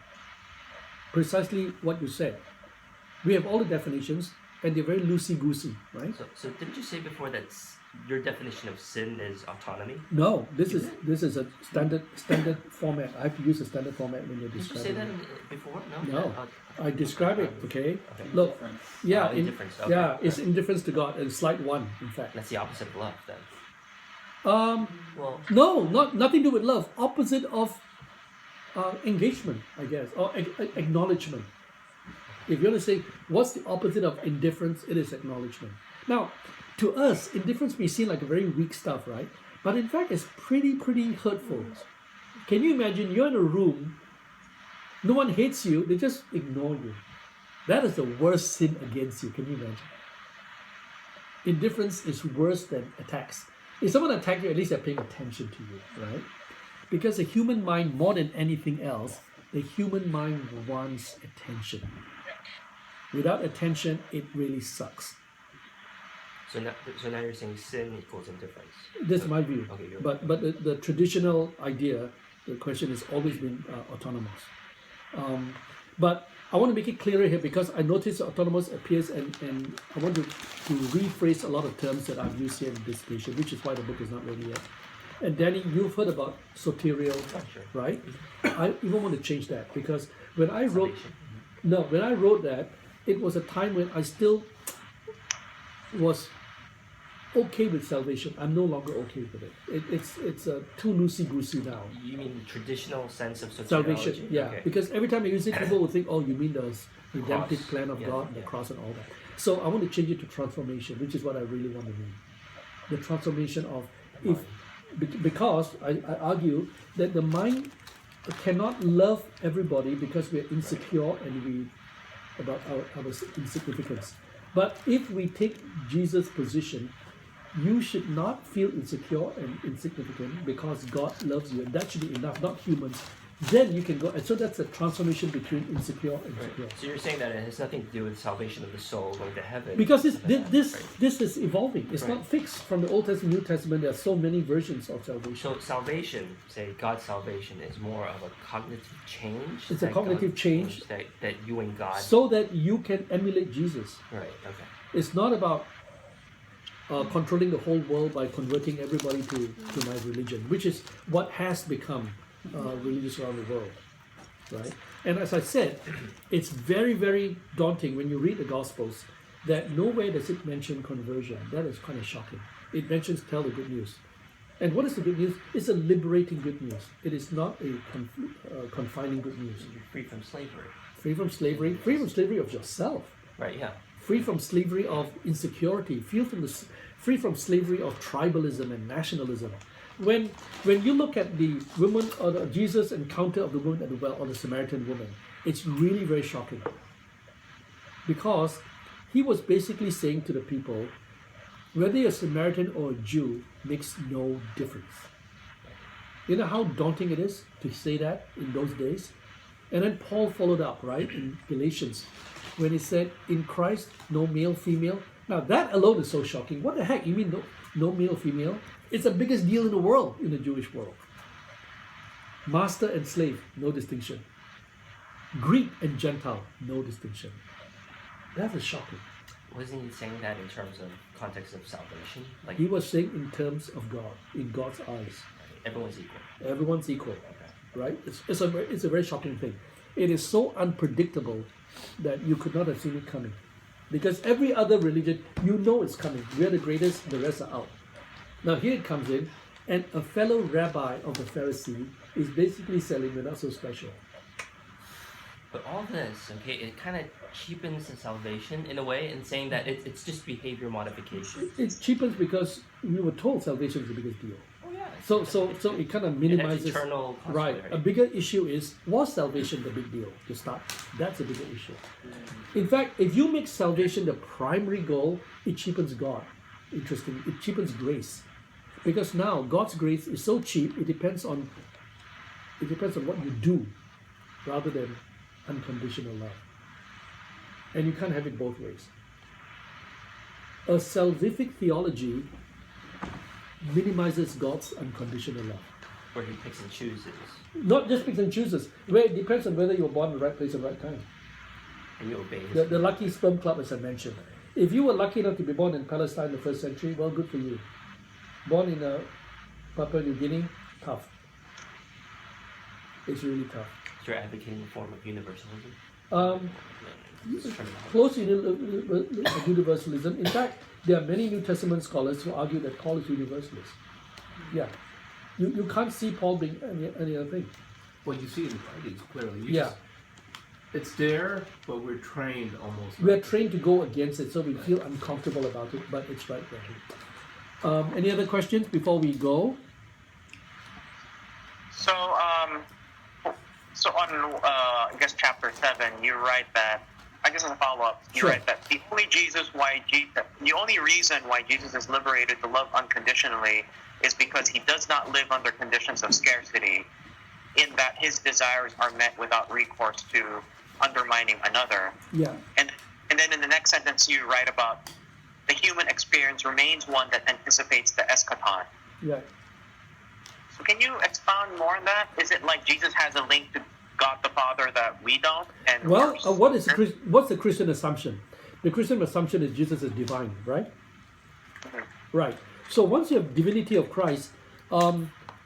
Precisely what you said. We have all the definitions, and they're very loosey-goosey, right? So didn't you say before that your definition of sin is autonomy? No, this is a standard format. I have to use a standard format when you're Did you describing say that it. before? No, I describe it. Okay, Okay. look, yeah, Indifference. Okay. yeah, it's indifference to God, and slide 1, in fact. That's the opposite of love, then. Well, No, nothing to do with love. Opposite of engagement, I guess, or acknowledgement. If you want to say what's the opposite of indifference, it is acknowledgement. Now, to us, indifference may seem like a very weak stuff, right? But in fact, it's pretty hurtful. Can you imagine you're in a room, no one hates you, they just ignore you. That is the worst sin against you. Can you imagine? Indifference is worse than attacks. If someone attacks you, at least they're paying attention to you, right? Because the human mind, more than anything else, the human mind wants attention. Without attention, it really sucks. so now you're saying sin equals indifference. That's my view. Okay, you're But the traditional idea, the question has always been autonomous. But I want to make it clearer here because I noticed autonomous appears and I want to rephrase a lot of terms that I've used here in this dissertation, which is why the book is not ready yet. And Danny, you've heard about Soterial, right? I even want to change that because when I wrote that, it was a time when I still was okay with salvation. I'm no longer okay with it. It's too loosey-goosey now. You mean the traditional sense of soteriology? Salvation, yeah. Okay. Because every time I use it, people will think, oh, you mean the redemptive Cross. plan of Yeah, God and the yeah. cross and all that. So I want to change it to transformation, which is what I really want to mean. The transformation of because I argue that the mind cannot love everybody because we're insecure and about our insignificance. But if we take Jesus' position, you should not feel insecure and insignificant because God loves you, and that should be enough, not humans. Then you can go, and so that's a transformation between insecure and secure. Right. So you're saying that it has nothing to do with salvation of the soul going to heaven. Because this Right. is evolving. It's not fixed. From the Old Testament, New Testament, there are so many versions of salvation. So salvation, say God's salvation, is more of a cognitive change. It's a that cognitive God- change. that you and God. So that you can emulate Jesus. Right. Okay. It's not about controlling the whole world by converting everybody to my religion, which is what has become religious around the world, right? And as I said, it's very, very daunting when you read the Gospels that nowhere does it mention conversion. That is kind of shocking. It mentions tell the good news. And what is the good news? It's a liberating good news. It is not a confining good news. You're free from slavery. Free from slavery of yourself. Right. Yeah. Free from slavery of insecurity, free from slavery of tribalism and nationalism. When you look at the woman or the Jesus' encounter of the woman at the well, or the Samaritan woman, it's really very shocking. Because he was basically saying to the people, whether you're a Samaritan or a Jew makes no difference. You know how daunting it is to say that in those days? And then Paul followed up, right, in Galatians, when he said, in Christ, no male, female. Now that alone is so shocking. What the heck? You mean no male, female? It's the biggest deal in the world, in the Jewish world. Master and slave, no distinction. Greek and Gentile, no distinction. That is shocking. Wasn't he saying that in terms of context of salvation? Like He was saying in terms of God, in God's eyes. everyone's equal. Everyone's equal, right? It's a very shocking thing. It is so unpredictable that you could not have seen it coming. Because every other religion, you know it's coming. We're the greatest, the rest are out. Now here it comes in, and a fellow rabbi of the Pharisee is basically saying we're not so special. But all this, okay, it kind of cheapens the salvation in a way, in saying that it's just behavior modification. It cheapens because we were told salvation is the biggest deal. Oh yeah. So it kind of minimizes. Eternal Right. A bigger issue is, was salvation the big deal to start? That's a bigger issue. In fact, if you make salvation the primary goal, it cheapens God. Interesting. It cheapens grace, because now God's grace is so cheap. It depends on what you do, rather than unconditional love. And you can't have it both ways. A salvific theology minimizes God's unconditional love. Where he picks and chooses. Not just picks and chooses, where it depends on whether you were born in the right place at the right time. And you obey his The lucky sperm club, as I mentioned. If you were lucky enough to be born in Palestine in the first century, well, good for you. Born in Papua New Guinea, tough. It's really tough. You're advocating a form of universalism? Close to universalism. In fact, there are many New Testament scholars who argue that Paul is universalist. Yeah. You can't see Paul being any other thing. Well, you see it in writings clearly. Yeah. It's there, but we're trained almost. We're trained to go against it, so we feel uncomfortable about it, but it's right there. Any other questions before we go? So on, I guess chapter 7, you write that. I guess as a follow-up, you Sure. write that the only reason why Jesus is liberated to love unconditionally is because he does not live under conditions of scarcity, in that his desires are met without recourse to undermining another. Yeah. And then in the next sentence, you write about the human experience remains one that anticipates the eschaton. Yeah. So can you expound more on that? Is it like Jesus has a link to God the Father that we don't? And Well, what's the Christian assumption? The Christian assumption is Jesus is divine, right? Mhm. Right. So once you have divinity of Christ,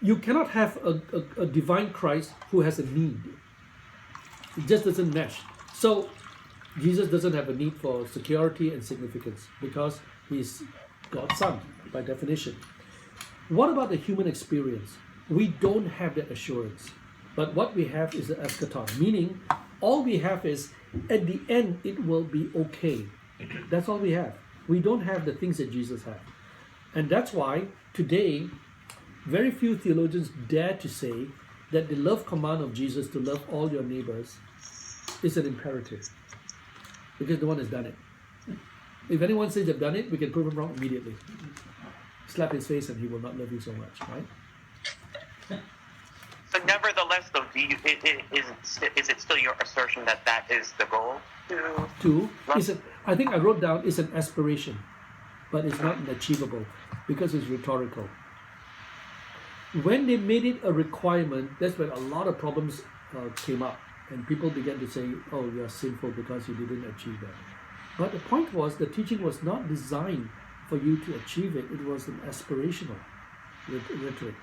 you cannot have a divine Christ who has a need. It just doesn't mesh. So Jesus doesn't have a need for security and significance because he's God's son by definition. What about the human experience? We don't have that assurance. But what we have is the eschaton, meaning all we have is, at the end, it will be okay. That's all we have. We don't have the things that Jesus had. And that's why today, very few theologians dare to say that the love command of Jesus to love all your neighbors is an imperative, because no one has done it. If anyone says they've done it, we can prove him wrong immediately. Slap his face and he will not love you so much, right? So nevertheless, though, is it still your assertion that that is the goal? I think I wrote down, it's an aspiration, but it's not achievable because it's rhetorical. When they made it a requirement, that's when a lot of problems came up, and people began to say, oh, you're sinful because you didn't achieve that. But the point was, the teaching was not designed for you to achieve it. It was an aspirational rhetoric.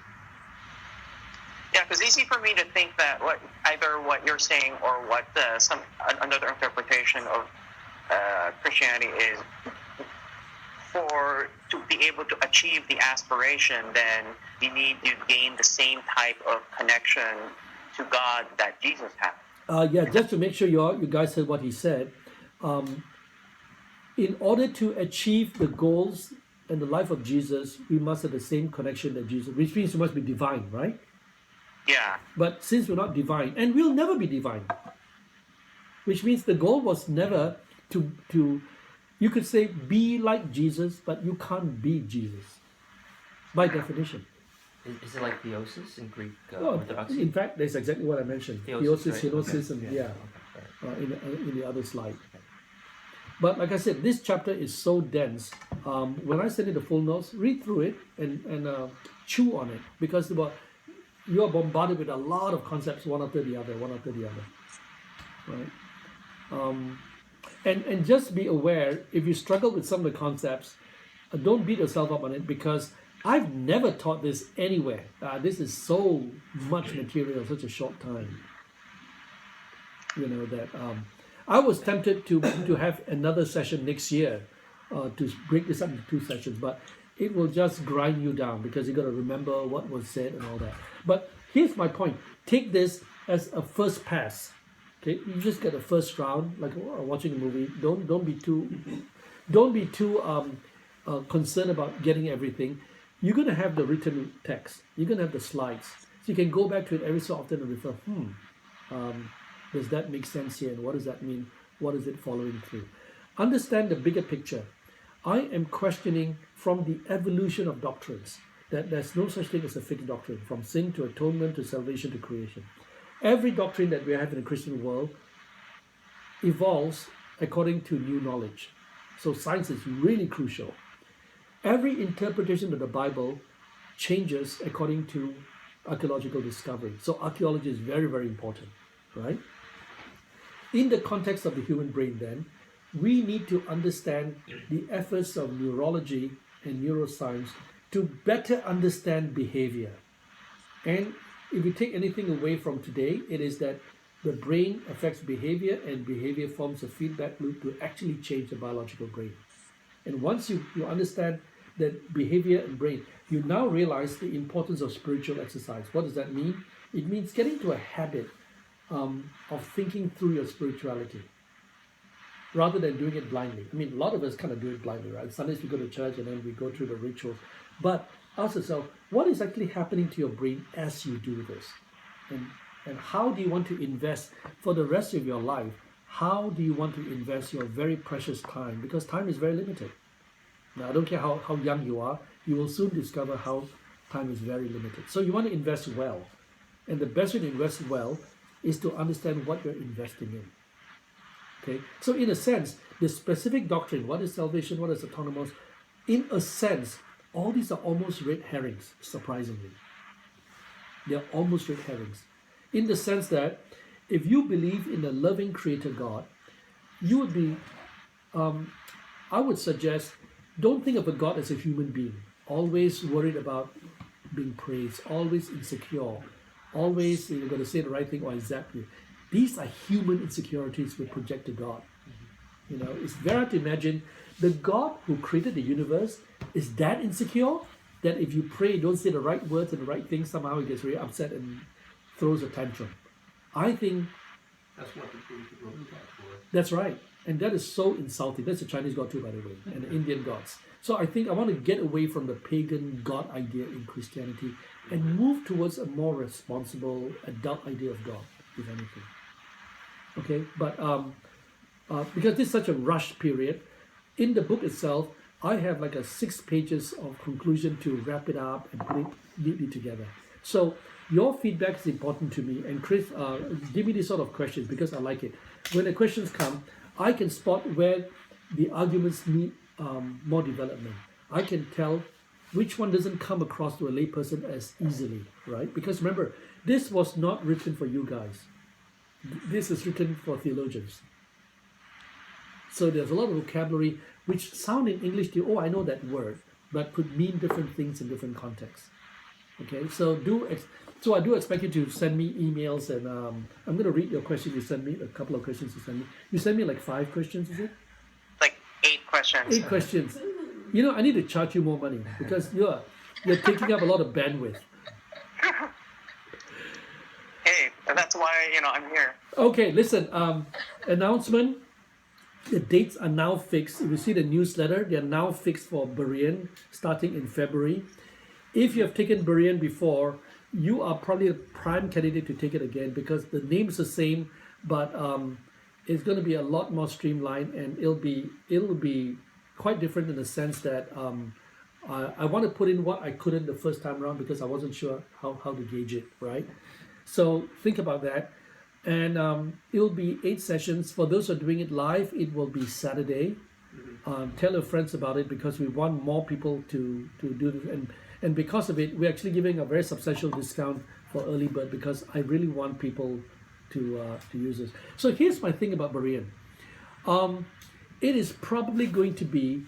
Yeah, because it's easy for me to think that either what you're saying or what another interpretation of Christianity is, to be able to achieve the aspiration, then you need to gain the same type of connection to God that Jesus had. Just to make sure you guys heard what he said, in order to achieve the goals and the life of Jesus, we must have the same connection that Jesus, which means we must be divine, right? Yeah. But since we're not divine, and we'll never be divine, which means the goal was never to you could say be like Jesus, but you can't be Jesus by definition. Is it like theosis in Greek Well, Orthodoxy? in fact, that's exactly what I mentioned. Theosis, Theosis, right? Kenosis, Okay. and Yeah. in the other slide. But like I said, this chapter is so dense. When I send you the full notes, read through it and chew on it, because you are bombarded with a lot of concepts, one after the other, right? And just be aware, if you struggle with some of the concepts, don't beat yourself up on it, because I've never taught this anywhere. This is so much material in such a short time. You know that I was tempted to have another session next year to break this up into 2 sessions, but it will just grind you down because you got to remember what was said and all that. But here's my point: take this as a first pass Okay, you just get the first round, like watching a movie. Don't be too concerned about getting everything. You're going to have the written text. You're going to have the slides. So you can go back to it every so often and refer, does that make sense here? And what does that mean? What is it following through? Understand the bigger picture. I am questioning from the evolution of doctrines that there's no such thing as a fixed doctrine, from sin to atonement to salvation to creation. Every doctrine that we have in the Christian world evolves according to new knowledge. So science is really crucial. Every interpretation of the Bible changes according to archaeological discovery. So archaeology is very, very important, right? In the context of the human brain then, we need to understand the efforts of neurology and neuroscience to better understand behavior. And if we take anything away from today, it is that the brain affects behavior and behavior forms a feedback loop to actually change the biological brain. And once you understand that behavior and brain, you now realize the importance of spiritual exercise. What does that mean? It means getting to a habit of thinking through your spirituality rather than doing it blindly. I mean, a lot of us kind of do it blindly, right? Sundays we go to church and then we go through the rituals. But ask yourself, what is actually happening to your brain as you do this? And how do you want to invest for the rest of your life? How do you want to invest your very precious time? Because time is very limited. Now, I don't care how young you are, you will soon discover how time is very limited. So you want to invest well. And the best way to invest well is to understand what you're investing in. Okay? So in a sense, the specific doctrine, what is salvation, what is autonomous, in a sense, all these are almost red herrings, surprisingly. They're almost red herrings. In the sense that if you believe in a loving creator God, you would be, I would suggest, don't think of a God as a human being, always worried about being praised, always insecure, always you're going to say the right thing or exactly. These are human insecurities we project to God. You know, it's very hard to imagine the God who created the universe is that insecure that if you pray, don't say the right words and the right things, somehow he gets very upset and throws a tantrum. I think that's what the Roman gods were. That's right. And that is so insulting. That's the Chinese God too, by the way, and the Indian gods. So I think I want to get away from the pagan God idea in Christianity and move towards a more responsible adult idea of God, if anything. Okay, but because this is such a rushed period, in the book itself, I have like 6 pages of conclusion to wrap it up and put it neatly together. So your feedback is important to me, and Chris, give me these sort of questions because I like it. When the questions come, I can spot where the arguments need more development. I can tell which one doesn't come across to a layperson as easily, right? Because remember, this was not written for you guys. This is written for theologians. So there's a lot of vocabulary which sound in English to you, oh, I know that word, but could mean different things in different contexts. Okay, so I do expect you to send me emails, and I'm going to read your questions you send me, a couple of questions you send me. You send me like 5 questions, is it? Like 8 questions. 8 questions. You know, I need to charge you more money because you're taking up a lot of bandwidth. Hey, that's why, I'm here. Okay, listen, announcement. The dates are now fixed. If you see the newsletter, they are now fixed for Berean starting in February. If you have taken Berean before, you are probably a prime candidate to take it again because the name's the same, but it's going to be a lot more streamlined, and it'll be quite different in the sense that I want to put in what I couldn't the first time around because I wasn't sure how to gauge it, right? So think about that. And it will be 8 sessions. For those who are doing it live, it will be Saturday. Tell your friends about it because we want more people to do this. And because of it, we're actually giving a very substantial discount for early bird because I really want people to use this. So here's my thing about Berean. It is probably going to be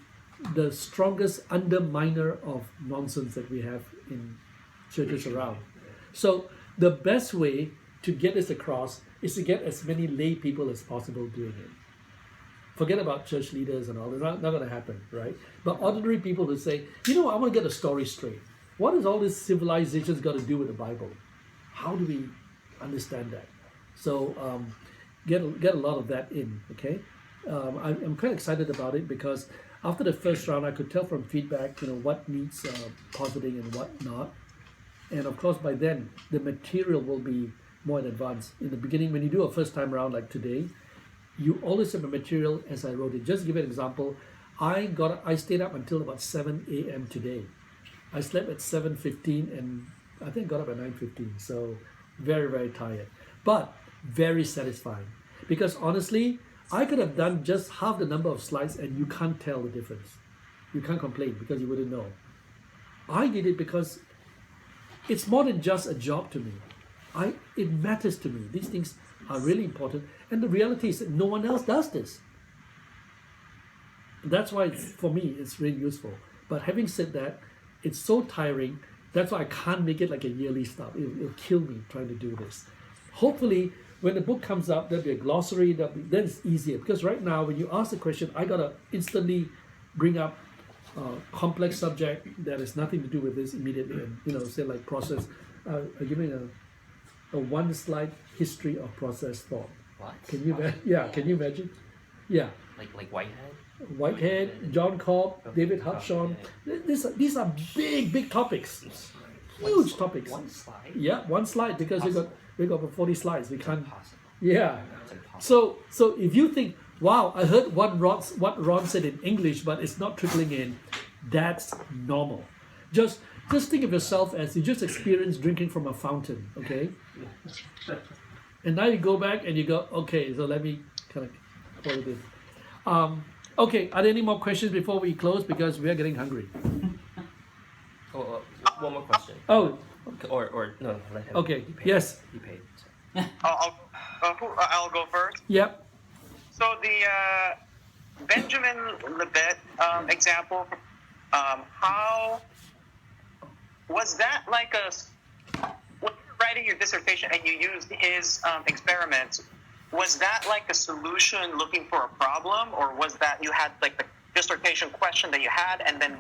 the strongest underminer of nonsense that we have in churches around. So the best way to get this across is to get as many lay people as possible doing it. Forget about church leaders and all. It's not going to happen, right? But ordinary people who say, I want to get a story straight. What has all this civilizations got to do with the Bible? How do we understand that? So get a lot of that in. Okay, I'm kind of excited about it because after the first round, I could tell from feedback, what needs positing and what not. And of course, by then, the material will be more in advance. In the beginning, when you do a first time round like today, you always have the material as I wrote it. Just to give you an example, I stayed up until about 7 a.m. today. I slept at 7:15 and I think got up at 9:15. So very, very tired, but very satisfying. Because honestly, I could have done just half the number of slides and you can't tell the difference. You can't complain because you wouldn't know. I did it because it's more than just a job to me. It matters to me. These things are really important. And the reality is that no one else does this. That's why, for me, it's really useful. But having said that, it's so tiring. That's why I can't make it like a yearly stuff. It'll kill me trying to do this. Hopefully, when the book comes up, there'll be a glossary. Then it's easier. Because right now, when you ask the question, I got to instantly bring up complex subject that has nothing to do with this immediately, and say like process. Giving a one-slide history of process thought. What? Can you imagine? Yeah, can you imagine? Yeah. Like Whitehead. Whitehead, John Cobb, David Hudson. These are big topics, huge topics. One slide. Yeah, one slide because we got about 40 slides. We can't. Impossible. Yeah. It's impossible. So if you think, wow, I heard what Ron said in English, but it's not trickling in, that's normal. Just think of yourself as you just experienced drinking from a fountain, okay? And now you go back and you go, okay, so let me kind of hold it in. Okay, are there any more questions before we close? Because we are getting hungry. Oh, one more question. Oh, Or no, let him. okay, He paid. yes. He paid. I'll go first. Yep. So the Benjamin Libet example, how was that like when you're writing your dissertation and you used his experiments? Was that like a solution looking for a problem, or was that you had like the dissertation question that you had, and then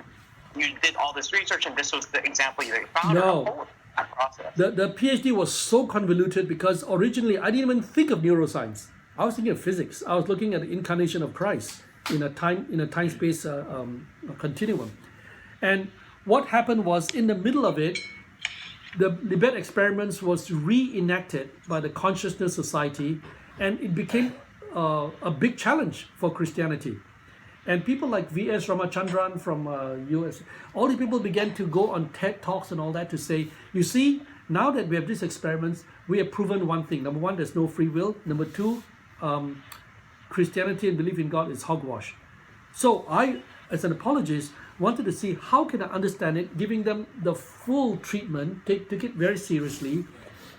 you did all this research, and this was the example you found? No. Or what was that process? The PhD was so convoluted because originally I didn't even think of neuroscience. I was thinking of physics. I was looking at the incarnation of Christ in a time-space continuum. And what happened was, in the middle of it, the Libet experiments was reenacted by the Consciousness Society, and it became a big challenge for Christianity. And people like V.S. Ramachandran from US, all these people began to go on TED Talks and all that to say, you see, now that we have these experiments, we have proven one thing. Number one, there's no free will. Number two, Christianity and belief in God is hogwash. So I, as an apologist, wanted to see how can I understand it, giving them the full treatment, take it very seriously,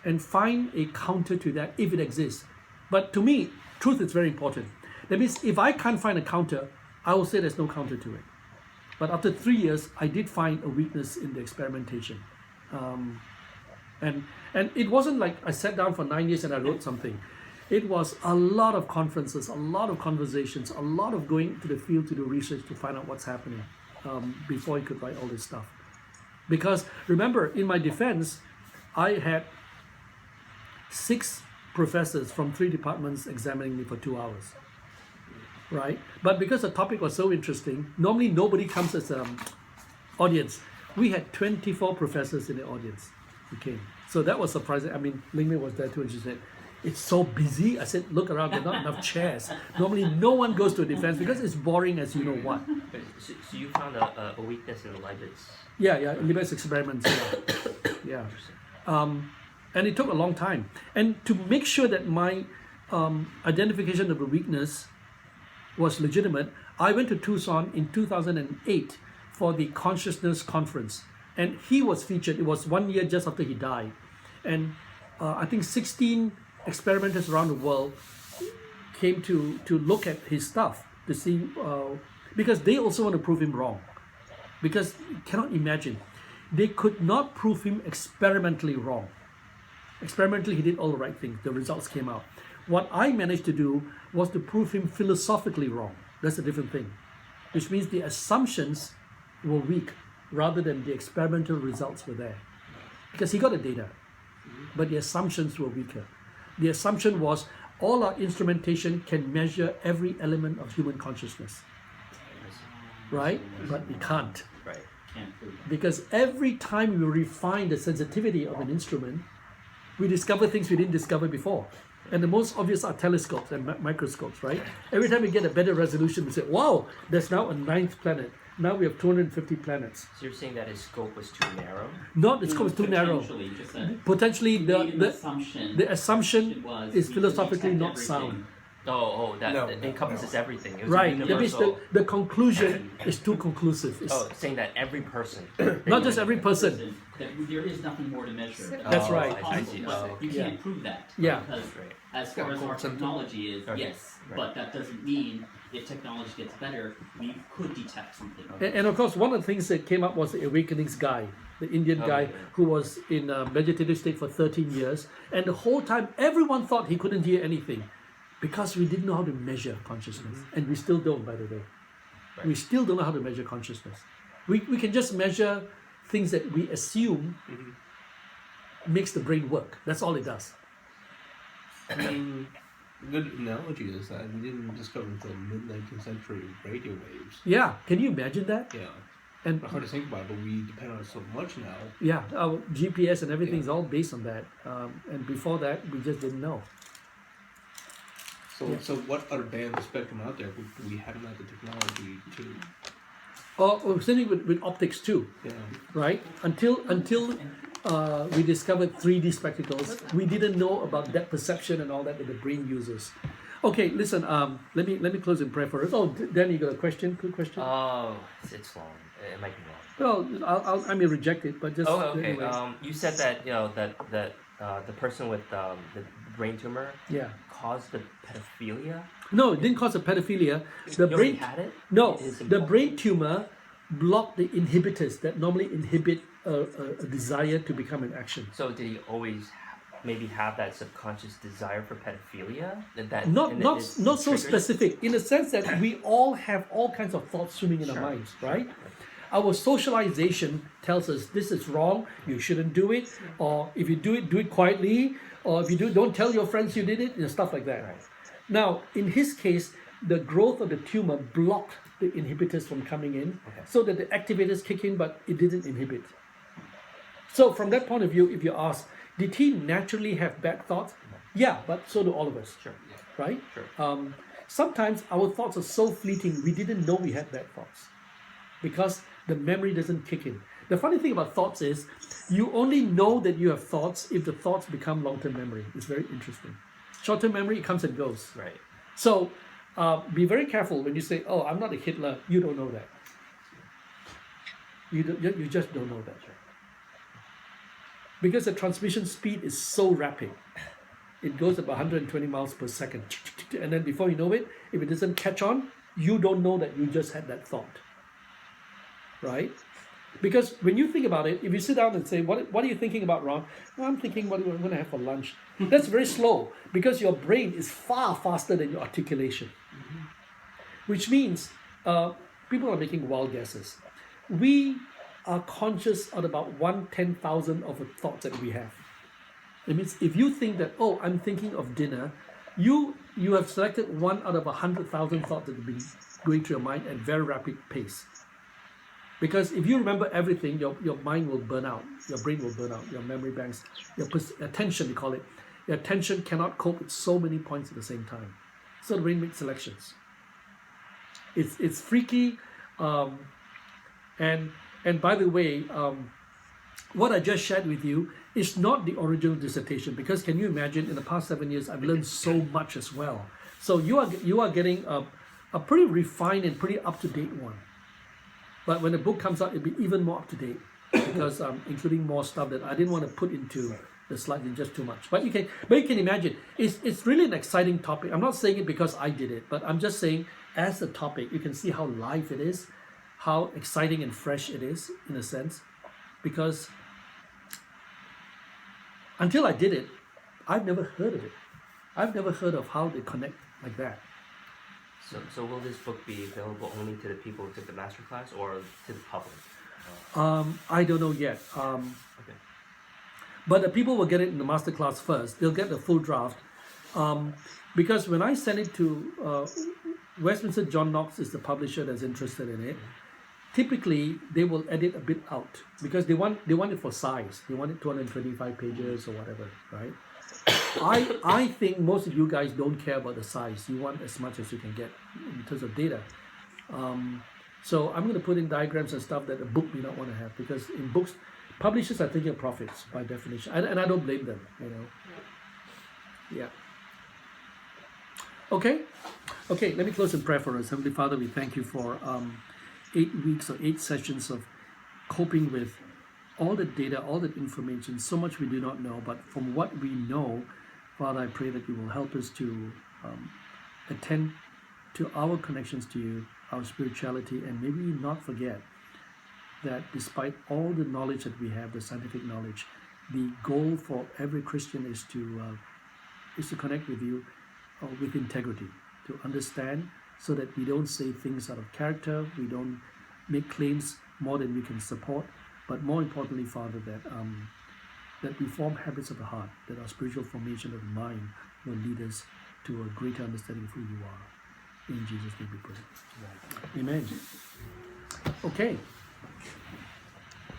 and find a counter to that if it exists. But to me, truth is very important. That means if I can't find a counter, I will say there's no counter to it. But after 3 years, I did find a weakness in the experimentation. And it wasn't like I sat down for 9 years and I wrote something. It was a lot of conferences, a lot of conversations, a lot of going to the field to do research to find out what's happening before I could write all this stuff. Because remember, in my defense, I had 6 professors from 3 departments examining me for 2 hours, right? But because the topic was so interesting, normally nobody comes as an audience. We had 24 professors in the audience who came. So that was surprising. I mean, Lingmei was there too, and she said, it's so busy. I said, look around, there are not enough chairs. Normally no one goes to a defense because it's boring as you know what. So you found a weakness in the Libet's? Yeah, Libet's experiments, yeah. And it took a long time. And to make sure that my identification of a weakness was legitimate, I went to Tucson in 2008 for the Consciousness Conference. And he was featured. It was 1 year just after he died. And I think 16 experimenters around the world came to look at his stuff to see, because they also want to prove him wrong. Because you cannot imagine, they could not prove him experimentally wrong. Experimentally, he did all the right things. The results came out. What I managed to do was to prove him philosophically wrong. That's a different thing. Which means the assumptions were weak rather than the experimental results were there. Because he got the data, but the assumptions were weaker. The assumption was, all our instrumentation can measure every element of human consciousness, right? But it can't. Right. Can't prove that. Because every time we refine the sensitivity of an instrument, we discover things we didn't discover before. And the most obvious are telescopes and microscopes, right? Every time we get a better resolution, we say, wow, there's now a 9th planet. Now we have 250 planets. So you're saying that his scope was too narrow? Not, the scope is too narrow. Potentially, just that Potentially, he made an the assumption was is we philosophically detect not everything. sound. That No, encompasses everything. It was Right. That means universal. the conclusion is too conclusive. It's Saying that every person. not just every person. That there is nothing more to measure. That's Oh, right. I see. But you Yeah. can't prove that. Yeah. Because Right. as far as our technology is, Okay. yes. Right. But that doesn't mean if technology gets better, we could detect something. And of course, one of the things that came up was the Awakenings guy, the Indian guy yeah. who was in a vegetative state for 13 years. And the whole time, everyone thought he couldn't hear anything because we didn't know how to measure consciousness. And we still don't, by the way. Right. We still don't know how to measure consciousness. We can just measure things that we assume makes the brain work. That's all it does. I mean, a good analogy is that we didn't discover until mid-19th century radio waves. Yeah, can you imagine that? Yeah. And Hard to think about, but we depend on it so much now. yeah, our GPS and everything is all based on that. And before that, we just didn't know. So, Yeah. so what other bands of spectrum out there we haven't had the technology to? Or same thing with optics too, Yeah. right? Until we discovered 3D spectacles, we didn't know about depth perception and all that the brain uses. Okay, listen. Let me close in prayer for us. Oh, Danny, you got a question? Good question. Oh, it's long. It might be long. Well, I may reject it, but just Oh, okay. anyways. You said that that the person with the brain tumor Yeah. caused the pedophilia. No, it didn't cause a pedophilia. The You brain already had it. No, It is the brain tumor blocked the inhibitors that normally inhibit a desire to become an action. So did he always maybe have that subconscious desire for pedophilia? That Not and it not is not so triggered? specific in the sense that we all have all kinds of thoughts swimming in our Sure. minds, right? Our socialization tells us this is wrong, you shouldn't do it, or if you do it quietly, or if you don't tell your friends you did it, stuff like that. Right. Now, in his case, the growth of the tumor blocked the inhibitors from coming in, so that the activators kick in, but it didn't inhibit. So from that point of view, if you ask, did he naturally have bad thoughts? Yeah, but so do all of us, Sure. right? Sure. Sometimes our thoughts are so fleeting, we didn't know we had bad thoughts because the memory doesn't kick in. The funny thing about thoughts is you only know that you have thoughts if the thoughts become long-term memory. It's very interesting. Short-term memory, it comes and goes. Right. So be very careful when you say, oh, I'm not a Hitler. You don't know that. You just don't know that. Because the transmission speed is so rapid. It goes about 120 miles per second. And then before you know it, if it doesn't catch on, you don't know that you just had that thought. Right? Because when you think about it, if you sit down and say, what are you thinking about, Ron? Well, I'm thinking what I'm going to have for lunch. That's very slow because your brain is far faster than your articulation. Which means people are making wild guesses. We are conscious of about 1/10,000 of a thought that we have. It means if you think that, oh, I'm thinking of dinner, you have selected one out of 100,000 thoughts that have been going through your mind at very rapid pace. Because if you remember everything, your mind will burn out, your brain will burn out, your memory banks, your attention, we call it. Your attention cannot cope with so many points at the same time. So the brain makes selections. It's freaky, and by the way, what I just shared with you is not the original dissertation, because can you imagine, in the past 7 years, I've learned so much as well. So you are getting a pretty refined and pretty up-to-date one. But when the book comes out, it'll be even more up-to-date, because including more stuff that I didn't want to put into the slides in just too much. But you can imagine, it's really an exciting topic. I'm not saying it because I did it, but I'm just saying as a topic, you can see how live it is, how exciting and fresh it is, in a sense, because until I did it, I've never heard of it. I've never heard of how they connect like that. So will this book be available only to the people who took the masterclass or to the public? I don't know yet. Okay. But the people will get it in the masterclass first. They'll get the full draft. Because when I send it to Westminster, John Knox is the publisher that's interested in it. Typically, they will edit a bit out because they want it for size. They want it 225 pages or whatever, right? I think most of you guys don't care about the size. You want as much as you can get in terms of data. So I'm going to put in diagrams and stuff that a book may not want to have, because in books, publishers are thinking of profits by definition, and I don't blame them. Yeah. Okay. Let me close in prayer for us. Heavenly Father, we thank you for 8 weeks or 8 sessions of coping with all the data, all the information. So much we do not know, but from what we know, Father, I pray that you will help us to attend to our connections to you, our spirituality, and maybe not forget that despite all the knowledge that we have, the scientific knowledge, the goal for every Christian is to connect with you with integrity, to understand, so that we don't say things out of character, we don't make claims more than we can support, but more importantly, Father, that we form habits of the heart, that our spiritual formation of the mind will lead us to a greater understanding of who you are. In Jesus' name we pray. Amen. Okay.